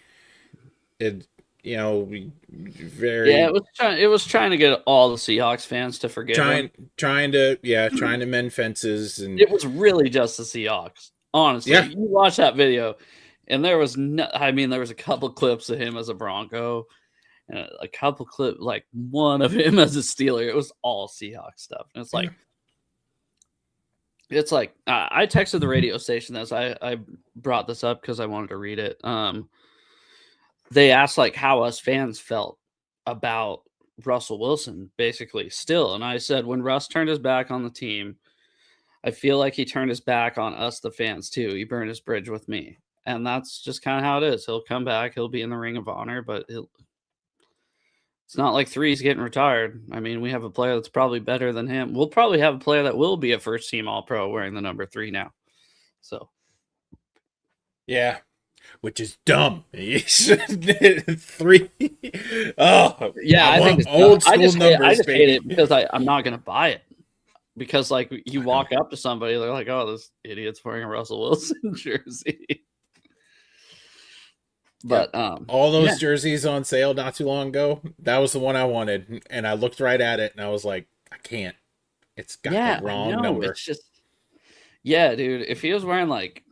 Speaker 2: it, very,
Speaker 1: Yeah, it was trying to get all the Seahawks fans to forgive him.
Speaker 2: trying to mend fences. And
Speaker 1: It was really just the Seahawks. Honestly,
Speaker 2: yeah,
Speaker 1: you watch that video, and there was there was a couple clips of him as a Bronco, and a couple clip, like one of him as a Steeler. It was all Seahawks stuff, and it's like I texted the radio station as I brought this up because I wanted to read it. they asked like how us fans felt about Russell Wilson, basically still. And I said, when Russ turned his back on the team, I feel like he turned his back on us, the fans, too. He burned his bridge with me. And that's just kind of how it is. He'll come back. He'll be in the Ring of Honor, but it's not like Three's getting retired. I mean, we have a player that's probably better than him. We'll probably have a player that will be a first-team All-Pro wearing the number 3 now. So,
Speaker 2: yeah, which is dumb. 3. Oh,
Speaker 1: yeah, I think it's
Speaker 2: old school numbers.
Speaker 1: I just hate it because I'm not going to buy it. Because, like, you walk up to somebody, they're like, oh, this idiot's wearing a Russell Wilson jersey. But
Speaker 2: all those jerseys on sale not too long ago, that was the one I wanted. And I looked right at it, and I was like, I can't. It's got the wrong number.
Speaker 1: It's just, yeah, dude. If he was wearing, like,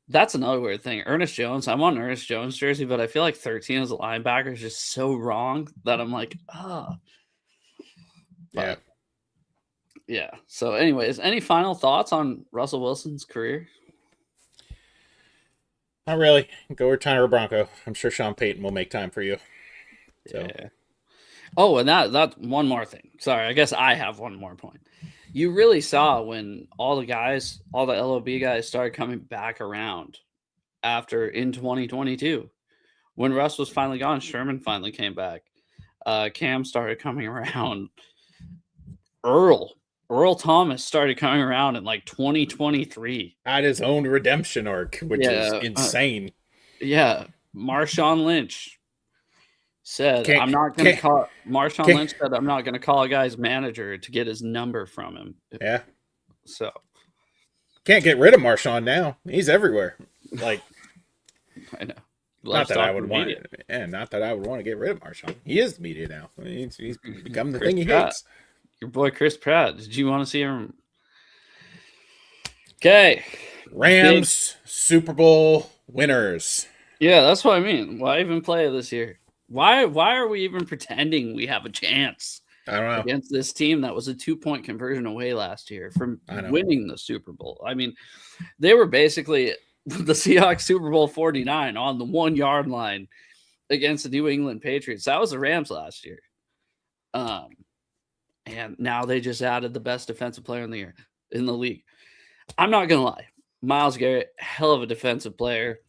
Speaker 1: that's another weird thing. Ernest Jones, I want an Ernest Jones jersey, but I feel like 13 as a linebacker is just so wrong that I'm like, But, yeah. So, anyways, any final thoughts on Russell Wilson's career?
Speaker 2: Not really. Go retire a Bronco. I'm sure Sean Payton will make time for you. So.
Speaker 1: Yeah. Oh, and that one more thing. Sorry, I guess I have one more point. You really saw when all the LOB guys started coming back around after in 2022. When Russ was finally gone, Sherman finally came back. Cam started coming around. Earl Thomas started coming around in like 2023.
Speaker 2: Had his own redemption arc, which is insane.
Speaker 1: Marshawn Lynch said, I'm not going to call a guy's manager to get his number from him.
Speaker 2: Yeah.
Speaker 1: So.
Speaker 2: Can't get rid of Marshawn now. He's everywhere. Like,
Speaker 1: I know.
Speaker 2: Not that I would want to get rid of Marshawn. He is the media now. He's become the thing he hates.
Speaker 1: Your boy Chris Pratt. Did you want to see him? Okay.
Speaker 2: Rams Super Bowl winners.
Speaker 1: Yeah, that's what I mean. Why even play this year? Why are we even pretending we have a chance?
Speaker 2: I don't know.
Speaker 1: Against this team that was a 2-point conversion away last year from winning the Super Bowl. I mean, they were basically the Seahawks Super Bowl 49 on the 1-yard line against the New England Patriots. That was the Rams last year. And now they just added the best defensive player in the league. I'm not going to lie. Myles Garrett, hell of a defensive player.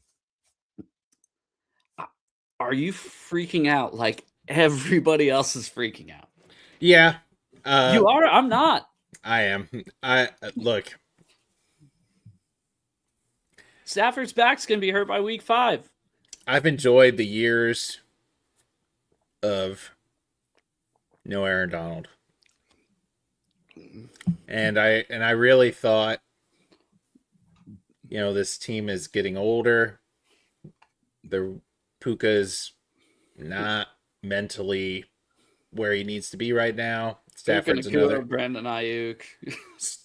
Speaker 1: Are you freaking out like everybody else is freaking out?
Speaker 2: Yeah.
Speaker 1: You are? I'm not.
Speaker 2: I am. Look.
Speaker 1: Stafford's back's going to be hurt by week 5.
Speaker 2: I've enjoyed the years of no Aaron Donald. And I really thought, this team is getting older. The Puka's not mentally where he needs to be right now. Stafford's another
Speaker 1: Brandon Ayuk.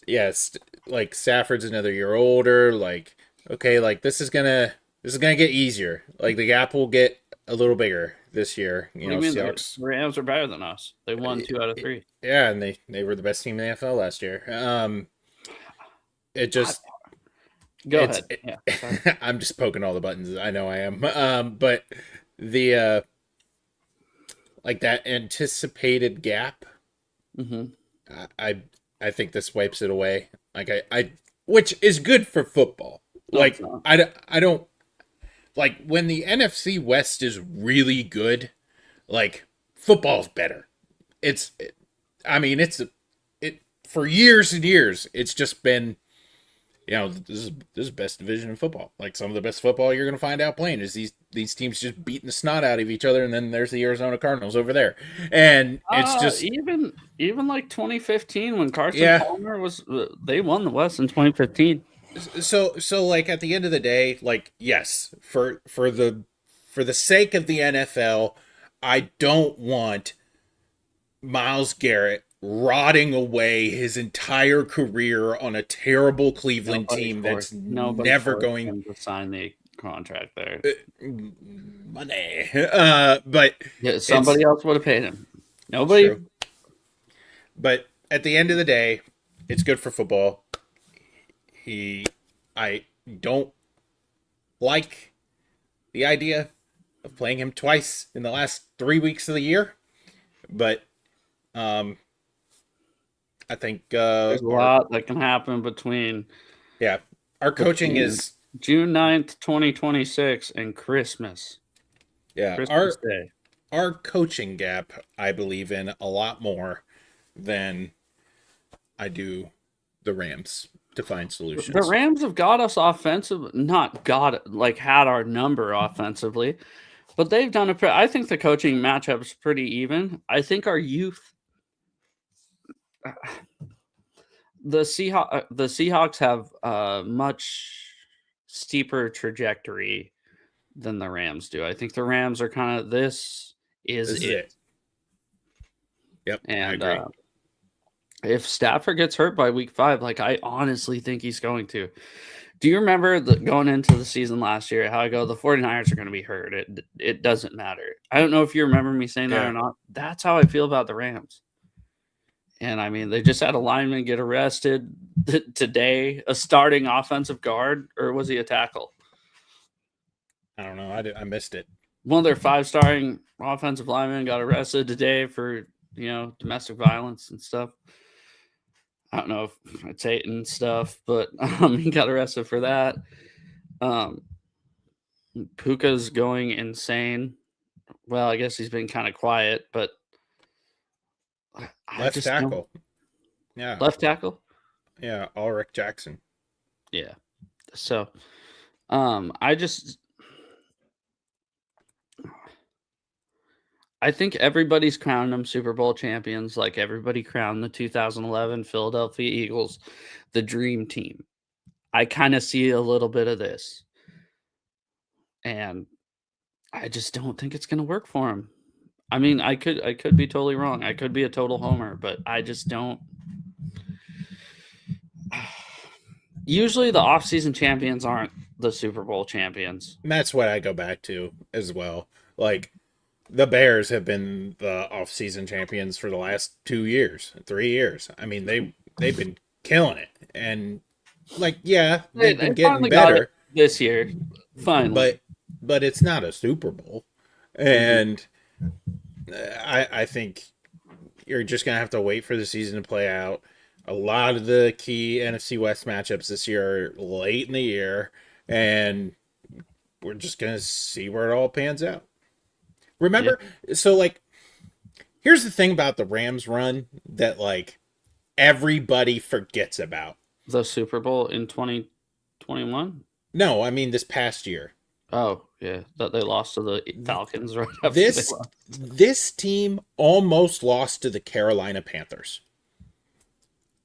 Speaker 2: Yes, like Stafford's another year older. Like, okay, like this is gonna get easier. Like the gap will get a little bigger this year.
Speaker 1: Seahawks. The Rams are better than us. They won 2 out of 3.
Speaker 2: Yeah, and they were the best team in the NFL last year. It just
Speaker 1: go ahead. Yeah,
Speaker 2: I'm just poking all the buttons. I know I am. But the like that anticipated gap.
Speaker 1: Mm-hmm.
Speaker 2: I think this wipes it away. Like which is good for football. Like I don't like when the NFC West is really good. Like football's better. It for years and years. It's just been, this is best division in football. Like some of the best football you're going to find out playing is these teams just beating the snot out of each other, and then there's the Arizona Cardinals over there, and it's just
Speaker 1: even like 2015 when Carson Palmer they won the West in 2015.
Speaker 2: So like at the end of the day, like yes, for the sake of the NFL, I don't want Myles Garrett rotting away his entire career on a terrible Cleveland team that's never going
Speaker 1: to sign the contract there.
Speaker 2: Money, but
Speaker 1: somebody else would have paid him. Nobody.
Speaker 2: True. But at the end of the day, it's good for football. I don't like the idea of playing him twice in the last 3 weeks of the year, but I think
Speaker 1: There's a lot that can happen between
Speaker 2: our coaching is
Speaker 1: June 9th, 2026 and Christmas. Christmas Day.
Speaker 2: Our coaching gap, I believe in a lot more than I do the Rams to find solutions.
Speaker 1: The Rams have got us offensive, not got like had our number offensively, but they've done it. I think the coaching matchup is pretty even. I think our youth, the Seahawks have a much steeper trajectory than the Rams do. I think the Rams are kind of this is it.
Speaker 2: Yep,
Speaker 1: and
Speaker 2: I agree.
Speaker 1: If Stafford gets hurt by week 5, like I honestly think he's going to. Do you remember going into the season last year how I go, the 49ers are going to be hurt? It doesn't matter. I don't know if you remember me saying that or not. That's how I feel about the Rams. And I mean, they just had a lineman get arrested today, a starting offensive guard, or was he a tackle?
Speaker 2: I don't know. I missed it.
Speaker 1: One of their 5-starring offensive linemen got arrested today for, domestic violence and stuff. I don't know if it's hate and stuff, but he got arrested for that. Puka's going insane. Well, I guess he's been kind of quiet, but
Speaker 2: left tackle. Yeah.
Speaker 1: Left tackle?
Speaker 2: Yeah, Ulrich Jackson.
Speaker 1: Yeah. So, I think everybody's crowned them Super Bowl champions, like everybody crowned the 2011 Philadelphia Eagles the dream team. I kind of see a little bit of this. And I just don't think it's going to work for them. I mean, I could be totally wrong. I could be a total homer, but I just don't. Usually the offseason champions aren't the Super Bowl champions.
Speaker 2: And that's what I go back to as well. Like, the Bears have been the offseason champions for the last 2 years, 3 years. I mean, they've been killing it. And, like, yeah, they've been getting better
Speaker 1: this year. Finally.
Speaker 2: But it's not a Super Bowl. And I think you're just going to have to wait for the season to play out. A lot of the key NFC West matchups this year are late in the year, and we're just going to see where it all pans out. Remember, So, like, here's the thing about the Rams run that, like, everybody forgets about.
Speaker 1: The Super Bowl in 2021?
Speaker 2: No, I mean this past year.
Speaker 1: Oh, yeah, that they lost to the Falcons right after
Speaker 2: this team almost lost to the Carolina Panthers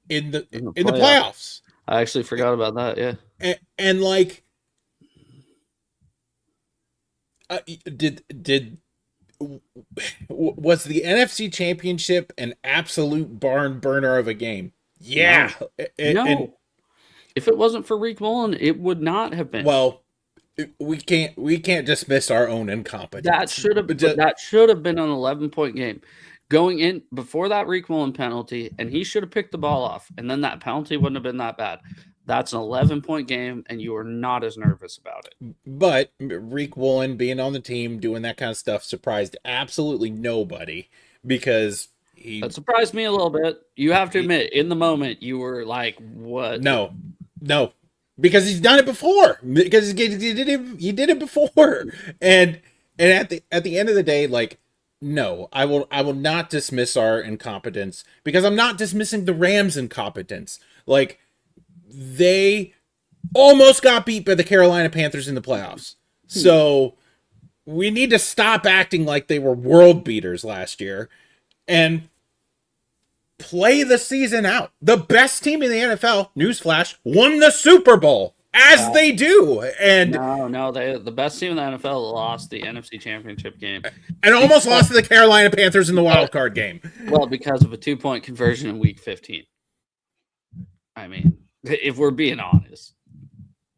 Speaker 2: in the playoffs.
Speaker 1: I actually forgot about that, yeah.
Speaker 2: And like, was the NFC Championship an absolute barn burner of a game? Yeah.
Speaker 1: No. And if it wasn't for Rick Mullen, it would not have been.
Speaker 2: Well, we can't dismiss our own incompetence.
Speaker 1: That should have been an 11-point game. Going in before that Rick Mullen penalty, and he should have picked the ball off, and then that penalty wouldn't have been that bad. That's an 11-point game, and you are not as nervous about it.
Speaker 2: But Rick Mullen being on the team, doing that kind of stuff, surprised absolutely nobody because
Speaker 1: that surprised me a little bit. You have to admit, in the moment, you were like, "What?"
Speaker 2: No, because he's done it before. Because he did it before, and at the end of the day, like, no, I will not dismiss our incompetence because I'm not dismissing the Rams' incompetence. Like, they almost got beat by the Carolina Panthers in the playoffs. So we need to stop acting like they were world beaters last year and play the season out. The best team in the NFL, newsflash, won the Super Bowl, as they do. And
Speaker 1: no, the best team in the NFL lost the NFC Championship game.
Speaker 2: And almost lost to the Carolina Panthers in the wild card game.
Speaker 1: Well, because of a 2-point conversion in Week 15. I mean, if we're being honest,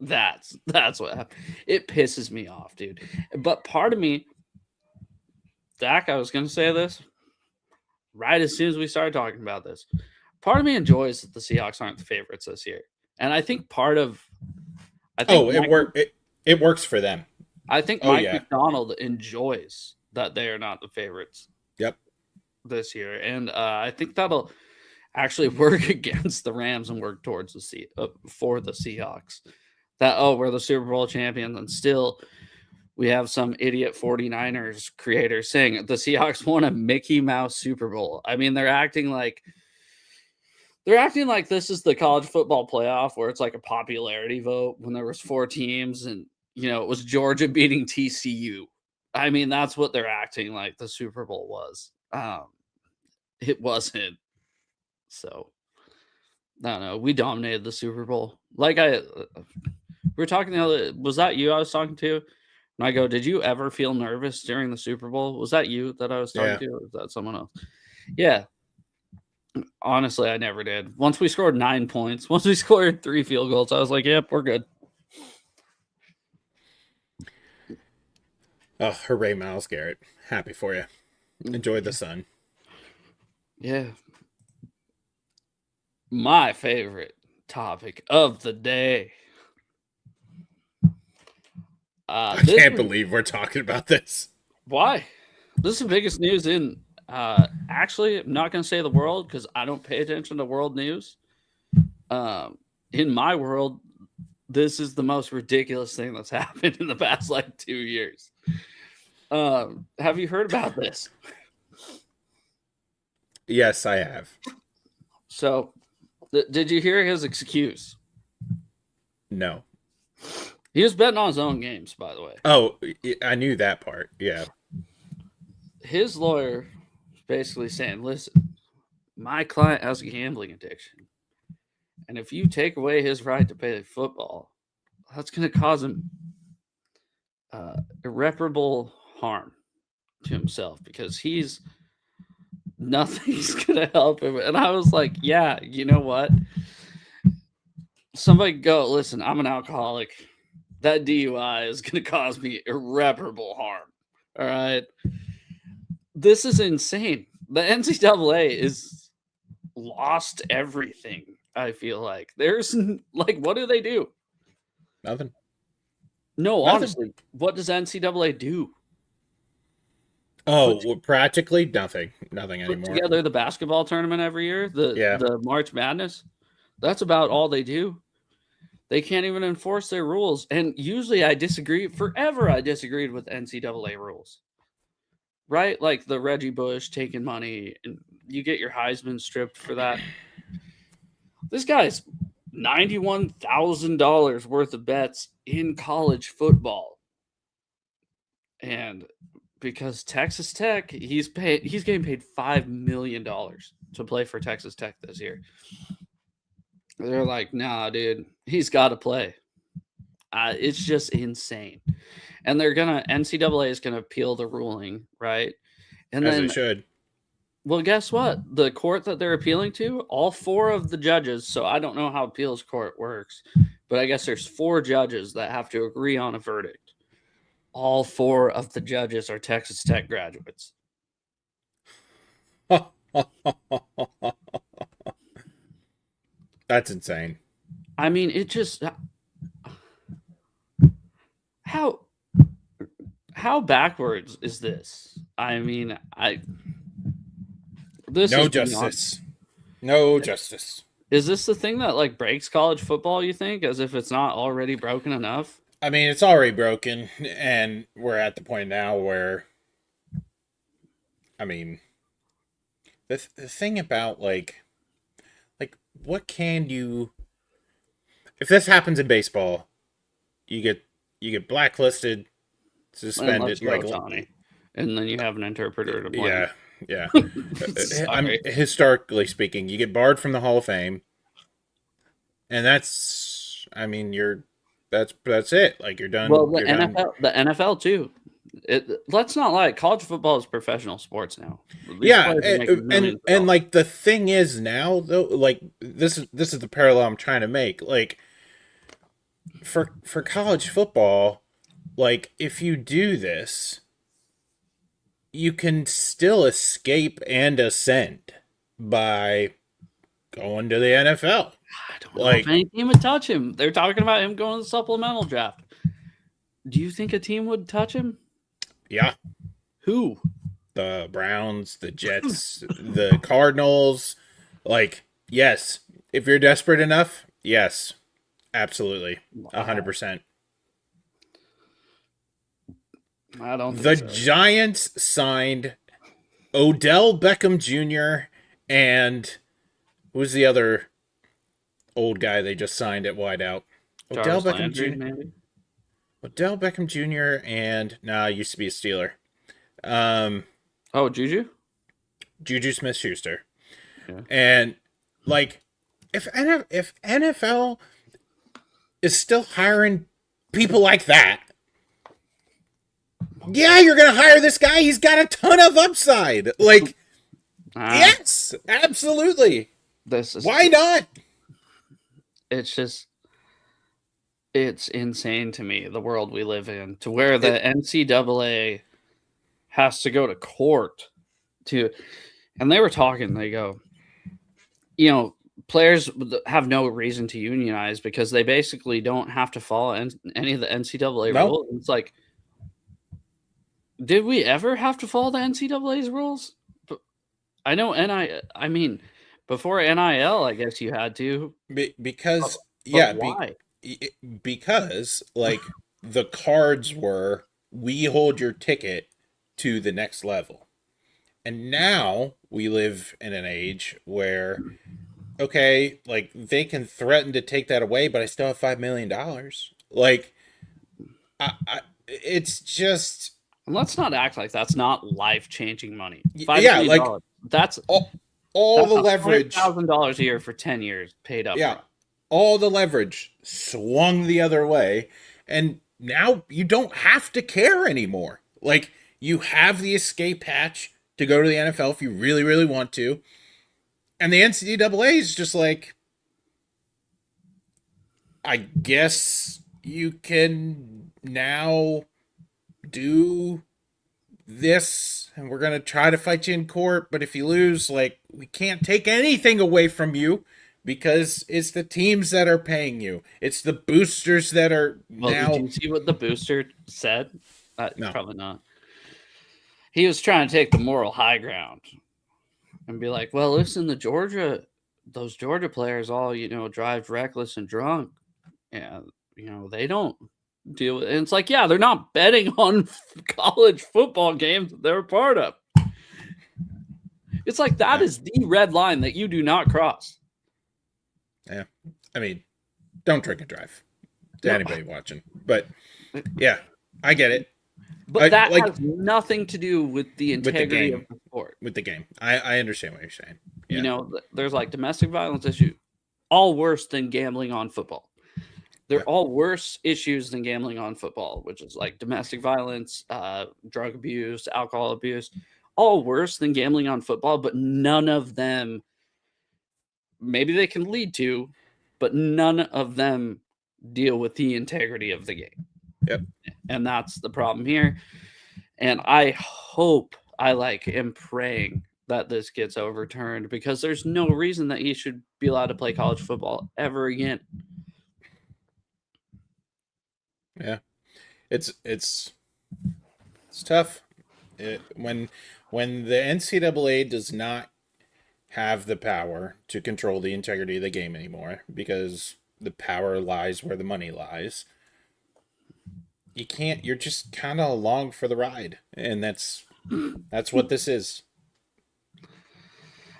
Speaker 1: that's what happened. It pisses me off, dude. But part of me, Zach, I was going to say this right as soon as we started talking about this. Part of me enjoys that the Seahawks aren't the favorites this year. And I think it works for them. I think
Speaker 2: Oh
Speaker 1: Mike
Speaker 2: yeah.
Speaker 1: McDonald enjoys that they are not the favorites
Speaker 2: Yep.
Speaker 1: this year, and I think that'll actually work against the Rams and work towards for the Seahawks. That we're the Super Bowl champions, and still we have some idiot 49ers creator saying the Seahawks won a Mickey Mouse Super Bowl. I mean, they're acting like this is the college football playoff where it's like a popularity vote when there was 4 teams and it was Georgia beating TCU. I mean, that's what they're acting like the Super Bowl was. It wasn't. So, I don't know. We dominated the Super Bowl. Like we were talking the other. Was that you I was talking to? And I go, did you ever feel nervous during the Super Bowl? Was that you that I was talking to? Or was that someone else? Yeah. Honestly, I never did. Once we scored 9 points, once we scored 3 field goals, I was like, yep, we're good.
Speaker 2: Oh, hooray, Myles Garrett. Happy for you. Enjoy the sun.
Speaker 1: Yeah. My favorite topic of the day.
Speaker 2: I can't believe we're talking about this.
Speaker 1: Why? This is the biggest news in actually, I'm not going to say the world because I don't pay attention to world news. In my world, this is the most ridiculous thing that's happened in the past 2 years. Have you heard about this?
Speaker 2: Yes, I have.
Speaker 1: So, did you hear his excuse?
Speaker 2: No.
Speaker 1: He was betting on his own games, by the way.
Speaker 2: Oh, I knew that part. Yeah.
Speaker 1: His lawyer was basically saying, listen, my client has a gambling addiction. And if you take away his right to play football, that's going to cause him irreparable harm to himself because nothing's going to help him. And I was like, yeah, you know what? Somebody go, listen, I'm an alcoholic. That DUI is going to cause me irreparable harm. All right. This is insane. The NCAA is lost everything. I feel like there's what do they do?
Speaker 2: Nothing.
Speaker 1: No, honestly, what does NCAA do?
Speaker 2: Oh, practically nothing. Nothing anymore.
Speaker 1: Put together the basketball tournament every year, the March Madness. That's about all they do. They can't even enforce their rules. And usually I disagree. Forever I disagreed with NCAA rules. Right? Like the Reggie Bush taking money and you get your Heisman stripped for that. This guy's $91,000 worth of bets in college football. And because Texas Tech, he's getting paid $5 million to play for Texas Tech this year. They're like, nah, dude, he's got to play. It's just insane. And NCAA is going to appeal the ruling, right? And
Speaker 2: As they should.
Speaker 1: Well, guess what? The court that they're appealing to, all 4 of the judges, so I don't know how appeals court works, but I guess there's 4 judges that have to agree on a verdict. All 4 of the judges are Texas Tech graduates.
Speaker 2: That's insane.
Speaker 1: I mean, it just how backwards is this? I mean,
Speaker 2: no justice. No justice.
Speaker 1: Is this the thing that breaks college football, you think, as if it's not already broken enough?
Speaker 2: I mean, it's already broken, and we're at the point now where, I mean, the thing about what can you, if this happens in baseball, you get blacklisted, suspended,
Speaker 1: Johnny, and then you have an interpreter to blame.
Speaker 2: Yeah. Historically speaking, you get barred from the Hall of Fame, and that's it. You're done.
Speaker 1: Well, the NFL too. Let's not lie. College football is professional sports now.
Speaker 2: And the thing is now though, this is the parallel I'm trying to make. For college football, if you do this, you can still escape and ascend by going to the NFL.
Speaker 1: I don't know if any team would touch him. They're talking about him going to the supplemental draft. Do you think a team would touch him?
Speaker 2: Yeah.
Speaker 1: Who?
Speaker 2: The Browns, the Jets, the Cardinals. Like, yes. If you're desperate enough, yes. Absolutely.
Speaker 1: Wow.
Speaker 2: 100%.
Speaker 1: I don't
Speaker 2: The
Speaker 1: think so.
Speaker 2: Giants signed Odell Beckham Jr. and who's the other old guy they just signed at wideout? Odell
Speaker 1: Jarvis
Speaker 2: Beckham
Speaker 1: Landry,
Speaker 2: Jr.
Speaker 1: maybe.
Speaker 2: Odell Beckham Jr. and used to be a Steeler.
Speaker 1: Oh, Juju.
Speaker 2: Juju Smith-Schuster.
Speaker 1: Yeah.
Speaker 2: And like if NFL is still hiring people like that, yeah, you're gonna hire this guy. He's got a ton of upside. Like, yes, absolutely.
Speaker 1: This is
Speaker 2: Why not?
Speaker 1: It's just it's insane to me the world we live in, to where the NCAA has to go to court to, and they were talking. They go, players have no reason to unionize because they basically don't have to follow any of the NCAA
Speaker 2: No.
Speaker 1: rules. It's like, did we ever have to follow the NCAA's rules? I know I mean, before NIL, I guess you had to.
Speaker 2: Because
Speaker 1: Why?
Speaker 2: because like the cards were, we hold your ticket to the next level. And now we live in an age where, okay, like they can threaten to take that away, but I still have $5 million. Like, it's just.
Speaker 1: And let's not act like that's not life-changing money.
Speaker 2: Yeah, like
Speaker 1: that's
Speaker 2: all the leverage,
Speaker 1: $100,000 a year for 10 years paid up.
Speaker 2: Yeah, all the leverage swung the other way, and now you don't have to care anymore. Like, you have the escape hatch to go to the NFL if you really, really want to, and the NCAA is just like, I guess you can now do this, and we're going to try to fight you in court, but if you lose, like, we can't take anything away from you because it's the teams that are paying you. It's the boosters that are now.
Speaker 1: Did you see what the booster said?
Speaker 2: No.
Speaker 1: Probably not. He was trying to take the moral high ground and be like, well, listen, those Georgia players all, drive reckless and drunk. And, they don't deal with it. And it's like, yeah, they're not betting on college football games they're a part of. It's like that is the red line that you do not cross.
Speaker 2: Yeah. I mean, don't drink and drive to anybody watching. But yeah, I get it.
Speaker 1: But that has nothing to do with the integrity of the sport.
Speaker 2: With the game. I understand what you're saying.
Speaker 1: Yeah. There's like domestic violence issue, all worse than gambling on football. They're all worse issues than gambling on football, which is like domestic violence, drug abuse, alcohol abuse, all worse than gambling on football, but none of them, maybe they can lead to, but none of them deal with the integrity of the game.
Speaker 2: Yep.
Speaker 1: And that's the problem here. And I hope, am praying that this gets overturned, because there's no reason that you should be allowed to play college football ever again.
Speaker 2: Yeah, it's tough. When the NCAA does not have the power to control the integrity of the game anymore, because the power lies where the money lies, you can't. You're just kind of along for the ride, and that's what this is.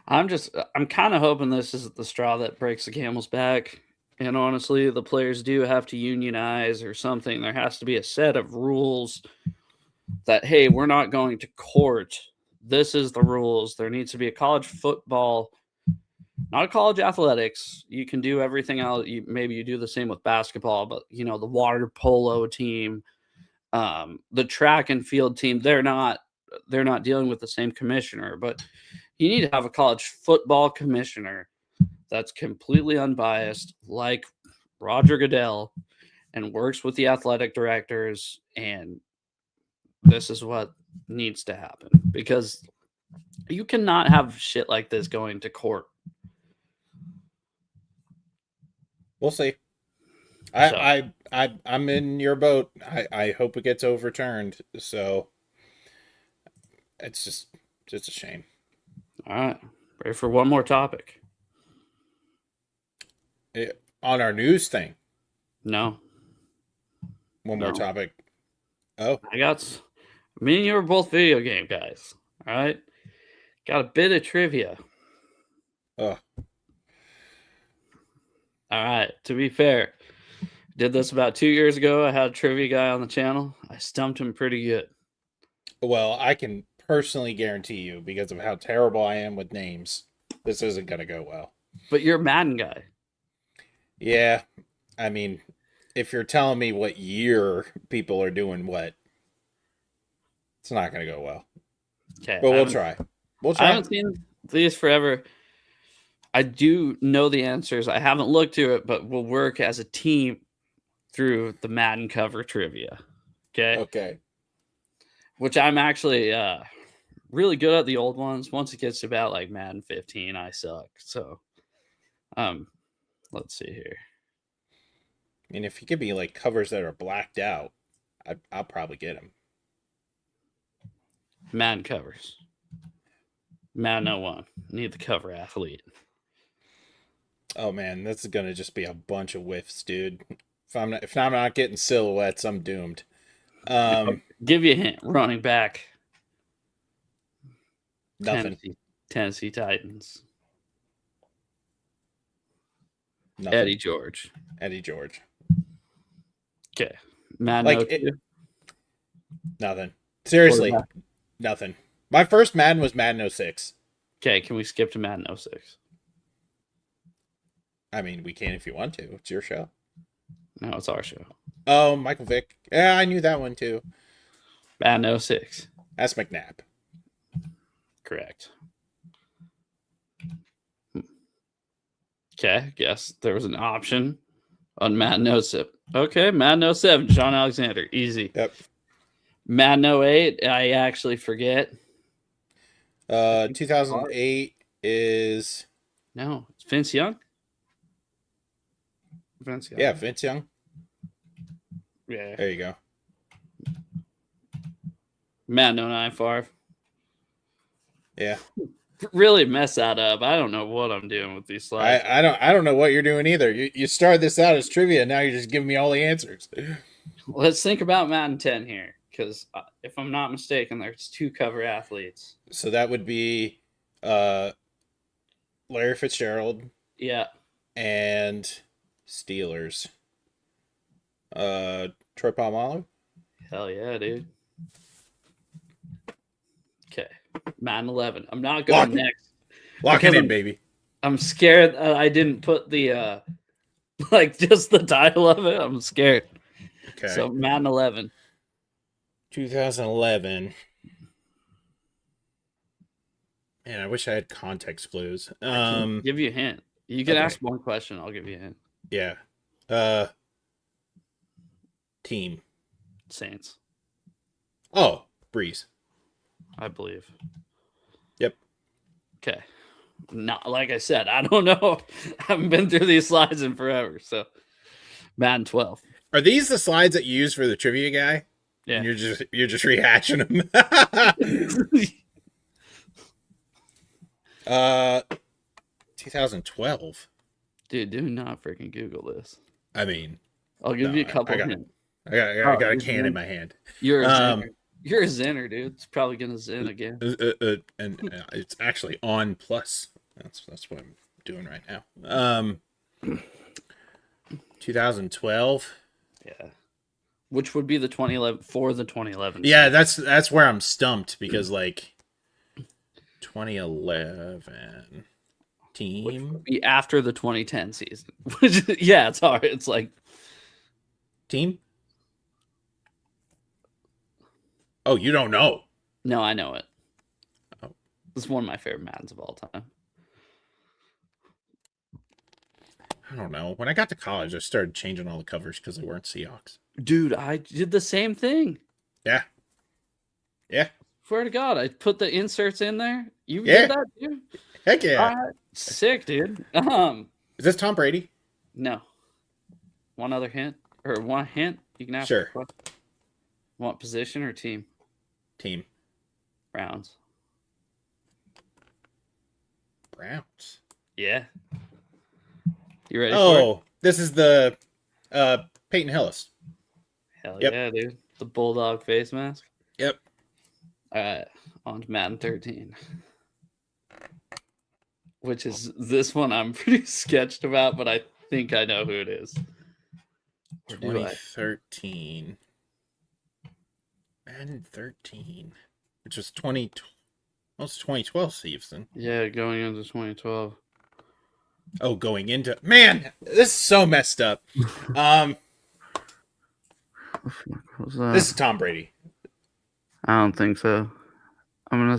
Speaker 1: I'm kind of hoping this is the straw that breaks the camel's back. And honestly, the players do have to unionize or something. There has to be a set of rules that, hey, we're not going to court. This is the rules. There needs to be a college football, not a college athletics. You can do everything else. Maybe you do the same with basketball, but the water polo team, the track and field team, they're not dealing with the same commissioner, but you need to have a college football commissioner that's completely unbiased, like Roger Goodell, and works with the athletic directors. And this is what needs to happen, because you cannot have shit like this going to court.
Speaker 2: We'll see.
Speaker 1: So,
Speaker 2: I'm in your boat. I hope it gets overturned. So it's just a shame.
Speaker 1: all right, ready for one more topic?
Speaker 2: On our news thing,
Speaker 1: No,
Speaker 2: one more
Speaker 1: no.
Speaker 2: topic. Oh,
Speaker 1: Me and you are both video game guys. All right, got a bit of trivia.
Speaker 2: oh,
Speaker 1: All right. To be fair, did this about 2 years ago. I had a trivia guy on the channel. I stumped him pretty good.
Speaker 2: well, I can personally guarantee you, because of how terrible I am with names, this isn't gonna go well.
Speaker 1: But you're a Madden guy.
Speaker 2: Yeah, I mean, if you're telling me what year people are doing what, it's not gonna go well.
Speaker 1: Okay.
Speaker 2: But we'll try. We'll
Speaker 1: I
Speaker 2: try.
Speaker 1: haven't seen these forever. I do know the answers. I haven't looked to it, but we'll work as a team through the Madden cover trivia. Okay.
Speaker 2: Okay.
Speaker 1: Which I'm actually really good at the old ones. Once it gets to about like Madden 15, I suck. So let's see here.
Speaker 2: I mean, if you give me like covers that are blacked out, I'll probably get them.
Speaker 1: Madden covers. Madden 01. Need the cover athlete.
Speaker 2: Oh man, this is gonna just be a bunch of whiffs, dude. If I'm not getting silhouettes, I'm doomed.
Speaker 1: Give you a hint. Running back.
Speaker 2: Nothing.
Speaker 1: Tennessee Titans.
Speaker 2: Nothing.
Speaker 1: Eddie George. Okay. Madden
Speaker 2: Like
Speaker 1: 02.
Speaker 2: Nothing. Seriously, nothing. My first Madden was Madden 06.
Speaker 1: Okay, can we skip to Madden 06?
Speaker 2: I mean, we can if you want to. It's your show.
Speaker 1: No, it's our show.
Speaker 2: Oh, Michael Vick. Yeah, I knew that one too.
Speaker 1: Madden 06.
Speaker 2: That's McNabb.
Speaker 1: Correct. Okay, guess there was an option on Madden 07. Okay, Madden 07, John Alexander. Easy.
Speaker 2: Yep.
Speaker 1: Madden 08, I actually forget.
Speaker 2: 2008 is...
Speaker 1: No, it's Vince Young.
Speaker 2: Yeah, Vince Young.
Speaker 1: Yeah.
Speaker 2: There you go.
Speaker 1: Madden 09 Favre.
Speaker 2: Yeah.
Speaker 1: Really mess that up. I don't know what I'm doing with these slides.
Speaker 2: I don't know what you're doing either. You started this out as trivia, now you're just giving me all the answers.
Speaker 1: Let's think about Madden 10 here, because if I'm not mistaken, there's 2 cover athletes.
Speaker 2: So that would be Larry Fitzgerald.
Speaker 1: Yeah.
Speaker 2: And Steelers. Troy Polamalu?
Speaker 1: Hell yeah, dude. Okay. Madden 11. I'm not going next.
Speaker 2: Lock it in, baby.
Speaker 1: I'm scared I didn't put the like just the title of it. I'm scared.
Speaker 2: Okay.
Speaker 1: So Madden 11.
Speaker 2: 2011. Man, I wish I had context clues.
Speaker 1: I can give you a hint. You can ask one question. I'll give you a hint.
Speaker 2: Yeah. Team.
Speaker 1: Saints.
Speaker 2: Oh, Breeze.
Speaker 1: I believe.
Speaker 2: Yep.
Speaker 1: Okay. Not like I said, I don't know. I haven't been through these slides in forever. So Madden 12.
Speaker 2: Are these the slides that you use for the trivia guy?
Speaker 1: Yeah.
Speaker 2: And you're just rehashing them. 2012.
Speaker 1: Dude, do not freaking Google this.
Speaker 2: I mean,
Speaker 1: I'll give you a couple hints.
Speaker 2: I got a can in my hand.
Speaker 1: You're a zinner. You're a zinner, dude. It's probably gonna zin again.
Speaker 2: And it's actually on plus. That's what I'm doing right now. 2012.
Speaker 1: Yeah. Which would be the 2011 for the 2011.
Speaker 2: Yeah, that's where I'm stumped, because like 2011 team
Speaker 1: would be after the 2010 season. Yeah, it's hard. It's like
Speaker 2: team. Oh, you don't know?
Speaker 1: No, I know it.
Speaker 2: Oh.
Speaker 1: This is one of my favorite Maddens of all time.
Speaker 2: I don't know. When I got to college, I started changing all the covers because they weren't Seahawks.
Speaker 1: Dude, I did the same thing.
Speaker 2: Yeah.
Speaker 1: Swear to God, I put the inserts in there. You did that, dude?
Speaker 2: Heck yeah.
Speaker 1: Sick, dude.
Speaker 2: Is this Tom Brady?
Speaker 1: No. one other hint or one hint? You can ask.
Speaker 2: Sure.
Speaker 1: Want position or team?
Speaker 2: Team.
Speaker 1: Browns.
Speaker 2: Browns.
Speaker 1: Yeah. You ready for it?
Speaker 2: Oh, this is the Peyton Hillis.
Speaker 1: Hell
Speaker 2: Yep.
Speaker 1: yeah, dude. The Bulldog face mask.
Speaker 2: Yep.
Speaker 1: All right. On to Madden 13. Which is this one I'm pretty sketched about, but I think I know who it is.
Speaker 2: 2013. Madden 13. Which was 2012 season.
Speaker 1: Yeah, going into 2012.
Speaker 2: Oh, going into... Man, this is so messed up. This is Tom Brady.
Speaker 1: I don't think so. I'm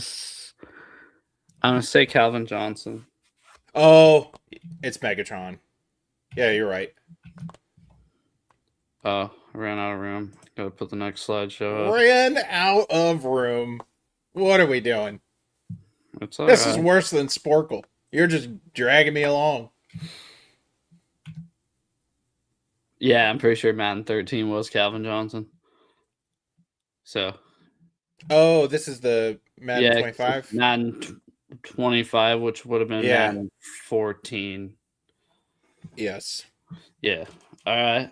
Speaker 1: gonna say Calvin Johnson.
Speaker 2: Oh, it's Megatron. Yeah, you're right.
Speaker 1: Oh, I ran out of room. Gotta put the next slideshow up.
Speaker 2: Ran out of room. What are we doing?
Speaker 1: It's
Speaker 2: This is worse than Sporkle. You're just dragging me along.
Speaker 1: Yeah, I'm pretty sure Madden 13 was Calvin Johnson. So.
Speaker 2: Oh, this is the Madden 25?
Speaker 1: Madden 25, which would have been Madden 14.
Speaker 2: Yes.
Speaker 1: Yeah. All right.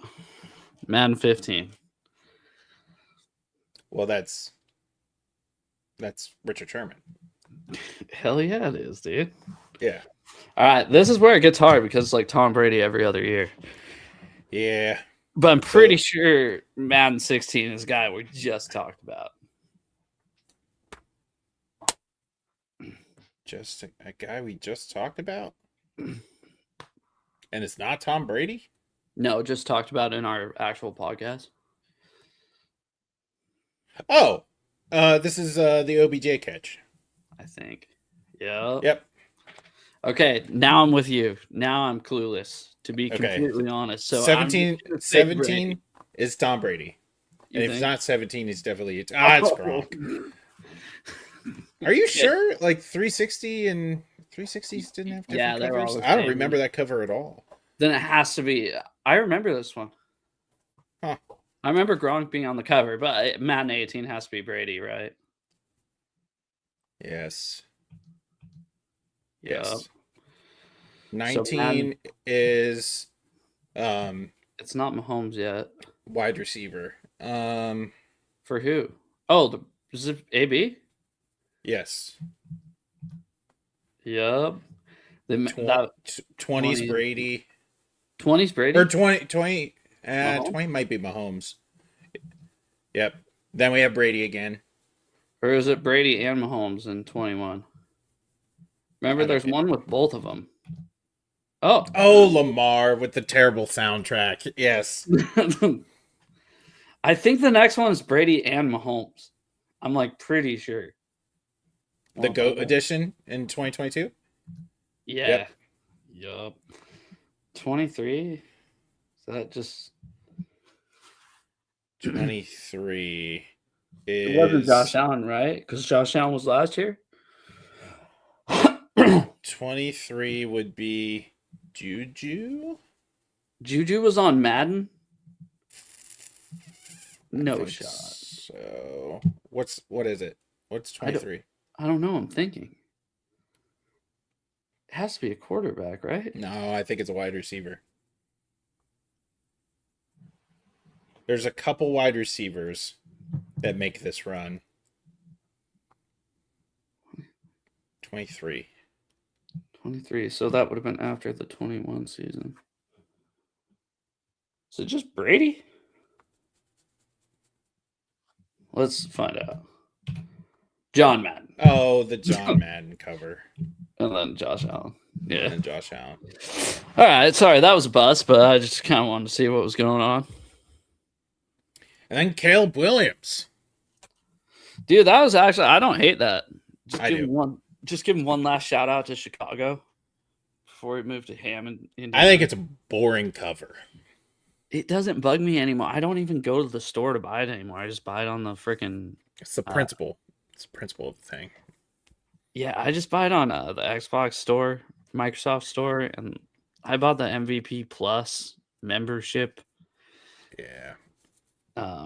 Speaker 1: Madden 15.
Speaker 2: Well, that's Richard Sherman.
Speaker 1: Hell yeah, it is, dude.
Speaker 2: Yeah.
Speaker 1: All right. This is where it gets hard because it's like Tom Brady every other year.
Speaker 2: Yeah.
Speaker 1: But I'm pretty sure Madden 16 is the guy we just talked about.
Speaker 2: Just a guy we just talked about? And it's not Tom Brady?
Speaker 1: No, just talked about in our actual podcast.
Speaker 2: Oh, this is the OBJ catch.
Speaker 1: I think. Yeah.
Speaker 2: Yep.
Speaker 1: Okay, now I'm with you. Now I'm clueless, to be completely honest. So
Speaker 2: 17 is Tom Brady. And if he's not 17, he's definitely... it's Gronk. Are you sure? Like 360 and 360s didn't have different covers? I don't remember that cover at all.
Speaker 1: Then it has to be... I remember this one.
Speaker 2: Huh.
Speaker 1: I remember Gronk being on the cover, but Madden 18 has to be Brady, right?
Speaker 2: Yes.
Speaker 1: Yep.
Speaker 2: Yes. 19 is
Speaker 1: it's not Mahomes yet.
Speaker 2: Wide receiver.
Speaker 1: For who? Oh, is it AB?
Speaker 2: Yes.
Speaker 1: Yep.
Speaker 2: 20's Brady.
Speaker 1: 20's Brady?
Speaker 2: Or 20 might be Mahomes. Yep. Then we have Brady again.
Speaker 1: Or is it Brady and Mahomes in 21? Remember, there's one with both of them.
Speaker 2: Oh, Lamar with the terrible soundtrack. Yes.
Speaker 1: I think the next one is Brady and Mahomes. I'm like pretty sure.
Speaker 2: The GOAT edition in 2022?
Speaker 1: Yeah. Yep. 23? Is that just
Speaker 2: 23 is...
Speaker 1: It wasn't Josh Allen, right? Because Josh Allen was last year.
Speaker 2: 23 would be Juju?
Speaker 1: Juju was on Madden? No shot.
Speaker 2: So, what is it? What's 23?
Speaker 1: I don't know. I'm thinking. It has to be a quarterback, right?
Speaker 2: No, I think it's a wide receiver. There's a couple wide receivers that make this run. 23.
Speaker 1: 23. So that would have been after the 21 season. Is it just Brady? Let's find out. John Madden.
Speaker 2: Oh, the John Madden cover.
Speaker 1: And then Josh Allen. Yeah.
Speaker 2: And Josh Allen.
Speaker 1: All right. Sorry, that was a bust, but I just kind of wanted to see what was going on.
Speaker 2: And then Caleb Williams.
Speaker 1: Dude, that was actually... I don't hate that.
Speaker 2: Just
Speaker 1: give him one last shout out to Chicago before he moved to Hammond.
Speaker 2: I think it's a boring cover.
Speaker 1: It doesn't bug me anymore. I don't even go to the store to buy it anymore. I just buy it on the freaking...
Speaker 2: It's the principle. It's the principle of the thing.
Speaker 1: Yeah, I just buy it on the Xbox store, Microsoft store, and I bought the MVP Plus membership
Speaker 2: Yeah.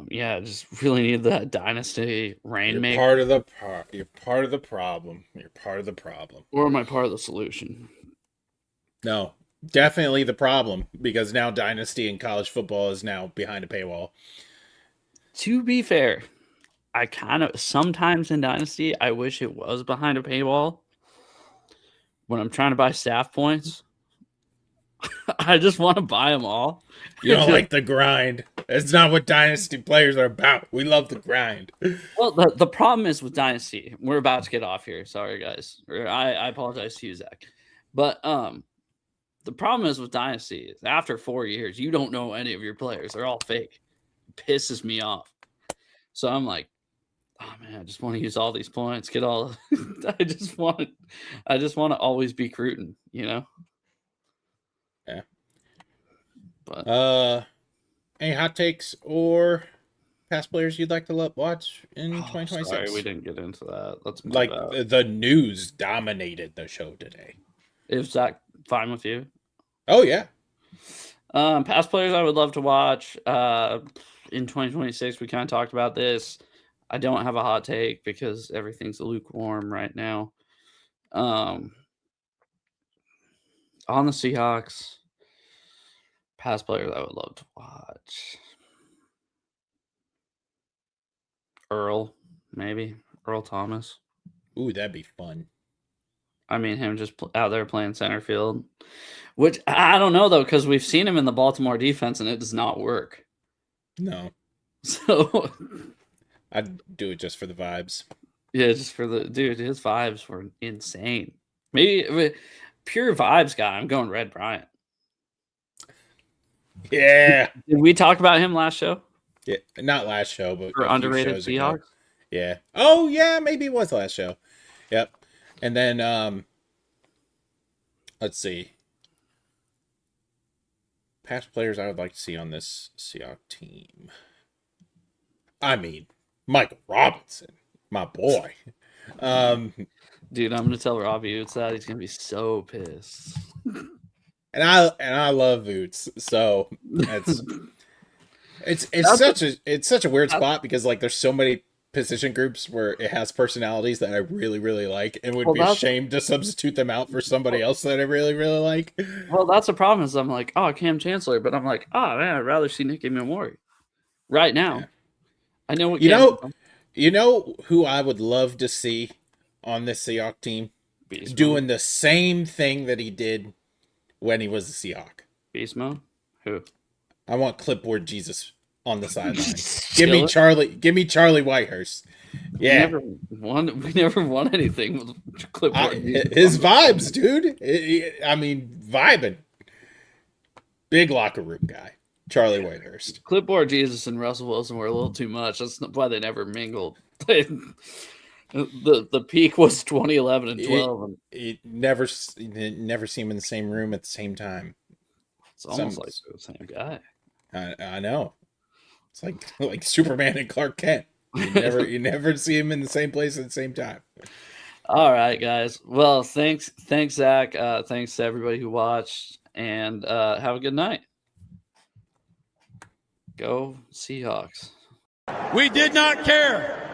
Speaker 1: Yeah, just really need that dynasty rainmaker.
Speaker 2: You're part of the problem. You're part of the problem.
Speaker 1: Or am I part of the solution?
Speaker 2: No, definitely the problem, because now dynasty in college football is now behind a paywall.
Speaker 1: To be fair, I kind of sometimes in dynasty I wish it was behind a paywall. When I'm trying to buy staff points, I just want to buy them all.
Speaker 2: You don't like the grind. It's not what dynasty players are about. We love the grind.
Speaker 1: Well, the problem is with dynasty. We're about to get off here. Sorry, guys. I apologize to you, Zach. But the problem is with dynasty is after 4 years, you don't know any of your players. They're all fake. It pisses me off. So I'm like, oh man, I just want to use all these points. Get all. I just want to always be recruiting.
Speaker 2: Yeah.
Speaker 1: But
Speaker 2: any hot takes or past players you'd like to watch in 2026?
Speaker 1: Sorry, we didn't get into that. Let's
Speaker 2: like the news dominated the show today.
Speaker 1: Is Zach fine with you?
Speaker 2: Oh yeah.
Speaker 1: Past players I would love to watch in 2026. We kind of talked about this. I don't have a hot take because everything's lukewarm right now. On the Seahawks, past players I would love to watch. Maybe Earl Thomas.
Speaker 2: Ooh, that'd be fun.
Speaker 1: I mean, him just out there playing center field, which I don't know though, because we've seen him in the Baltimore defense and it does not work.
Speaker 2: No.
Speaker 1: So
Speaker 2: I'd do it just for the vibes.
Speaker 1: Yeah, just for the dude. His vibes were insane. Maybe pure vibes guy. I'm going Red Bryant.
Speaker 2: Yeah.
Speaker 1: Did we talk about him last show?
Speaker 2: Yeah, not last show, but
Speaker 1: for underrated Seahawks.
Speaker 2: Yeah. Oh yeah, maybe it was last show. Yep. And then let's see. Past players I would like to see on this Seahawks team. I mean, Michael Robinson, my boy.
Speaker 1: Dude, I'm gonna tell Robbie Oots that he's gonna be so pissed.
Speaker 2: And I love Oots, so it's such a weird spot because like there's so many position groups where it has personalities that I really, really like and would be ashamed to substitute them out for somebody else that I really, really like.
Speaker 1: Well, that's the problem is I'm like, oh, Cam Chancellor, but I'm like, oh man, I'd rather see Nicky Memori right now. Yeah. I know what
Speaker 2: you know who I would love to see on this Seahawks team doing the same thing that he did when he was a Seahawk.
Speaker 1: Beast mode? Who?
Speaker 2: I want clipboard Jesus on the sideline. Give me Charlie Whitehurst. Yeah.
Speaker 1: We never won anything with clipboard.
Speaker 2: His vibes, dude. I mean, vibing. Big locker room guy. Charlie Whitehurst.
Speaker 1: Clipboard Jesus and Russell Wilson were a little too much. That's why they never mingled. The peak was 2011 and 12.
Speaker 2: You never see him in the same room at the same time.
Speaker 1: It's almost like the same guy.
Speaker 2: I know. It's like Superman and Clark Kent. You never see him in the same place at the same time.
Speaker 1: All right, guys. Well, thanks, Zach. Thanks to everybody who watched, and have a good night. Go Seahawks.
Speaker 3: We did not care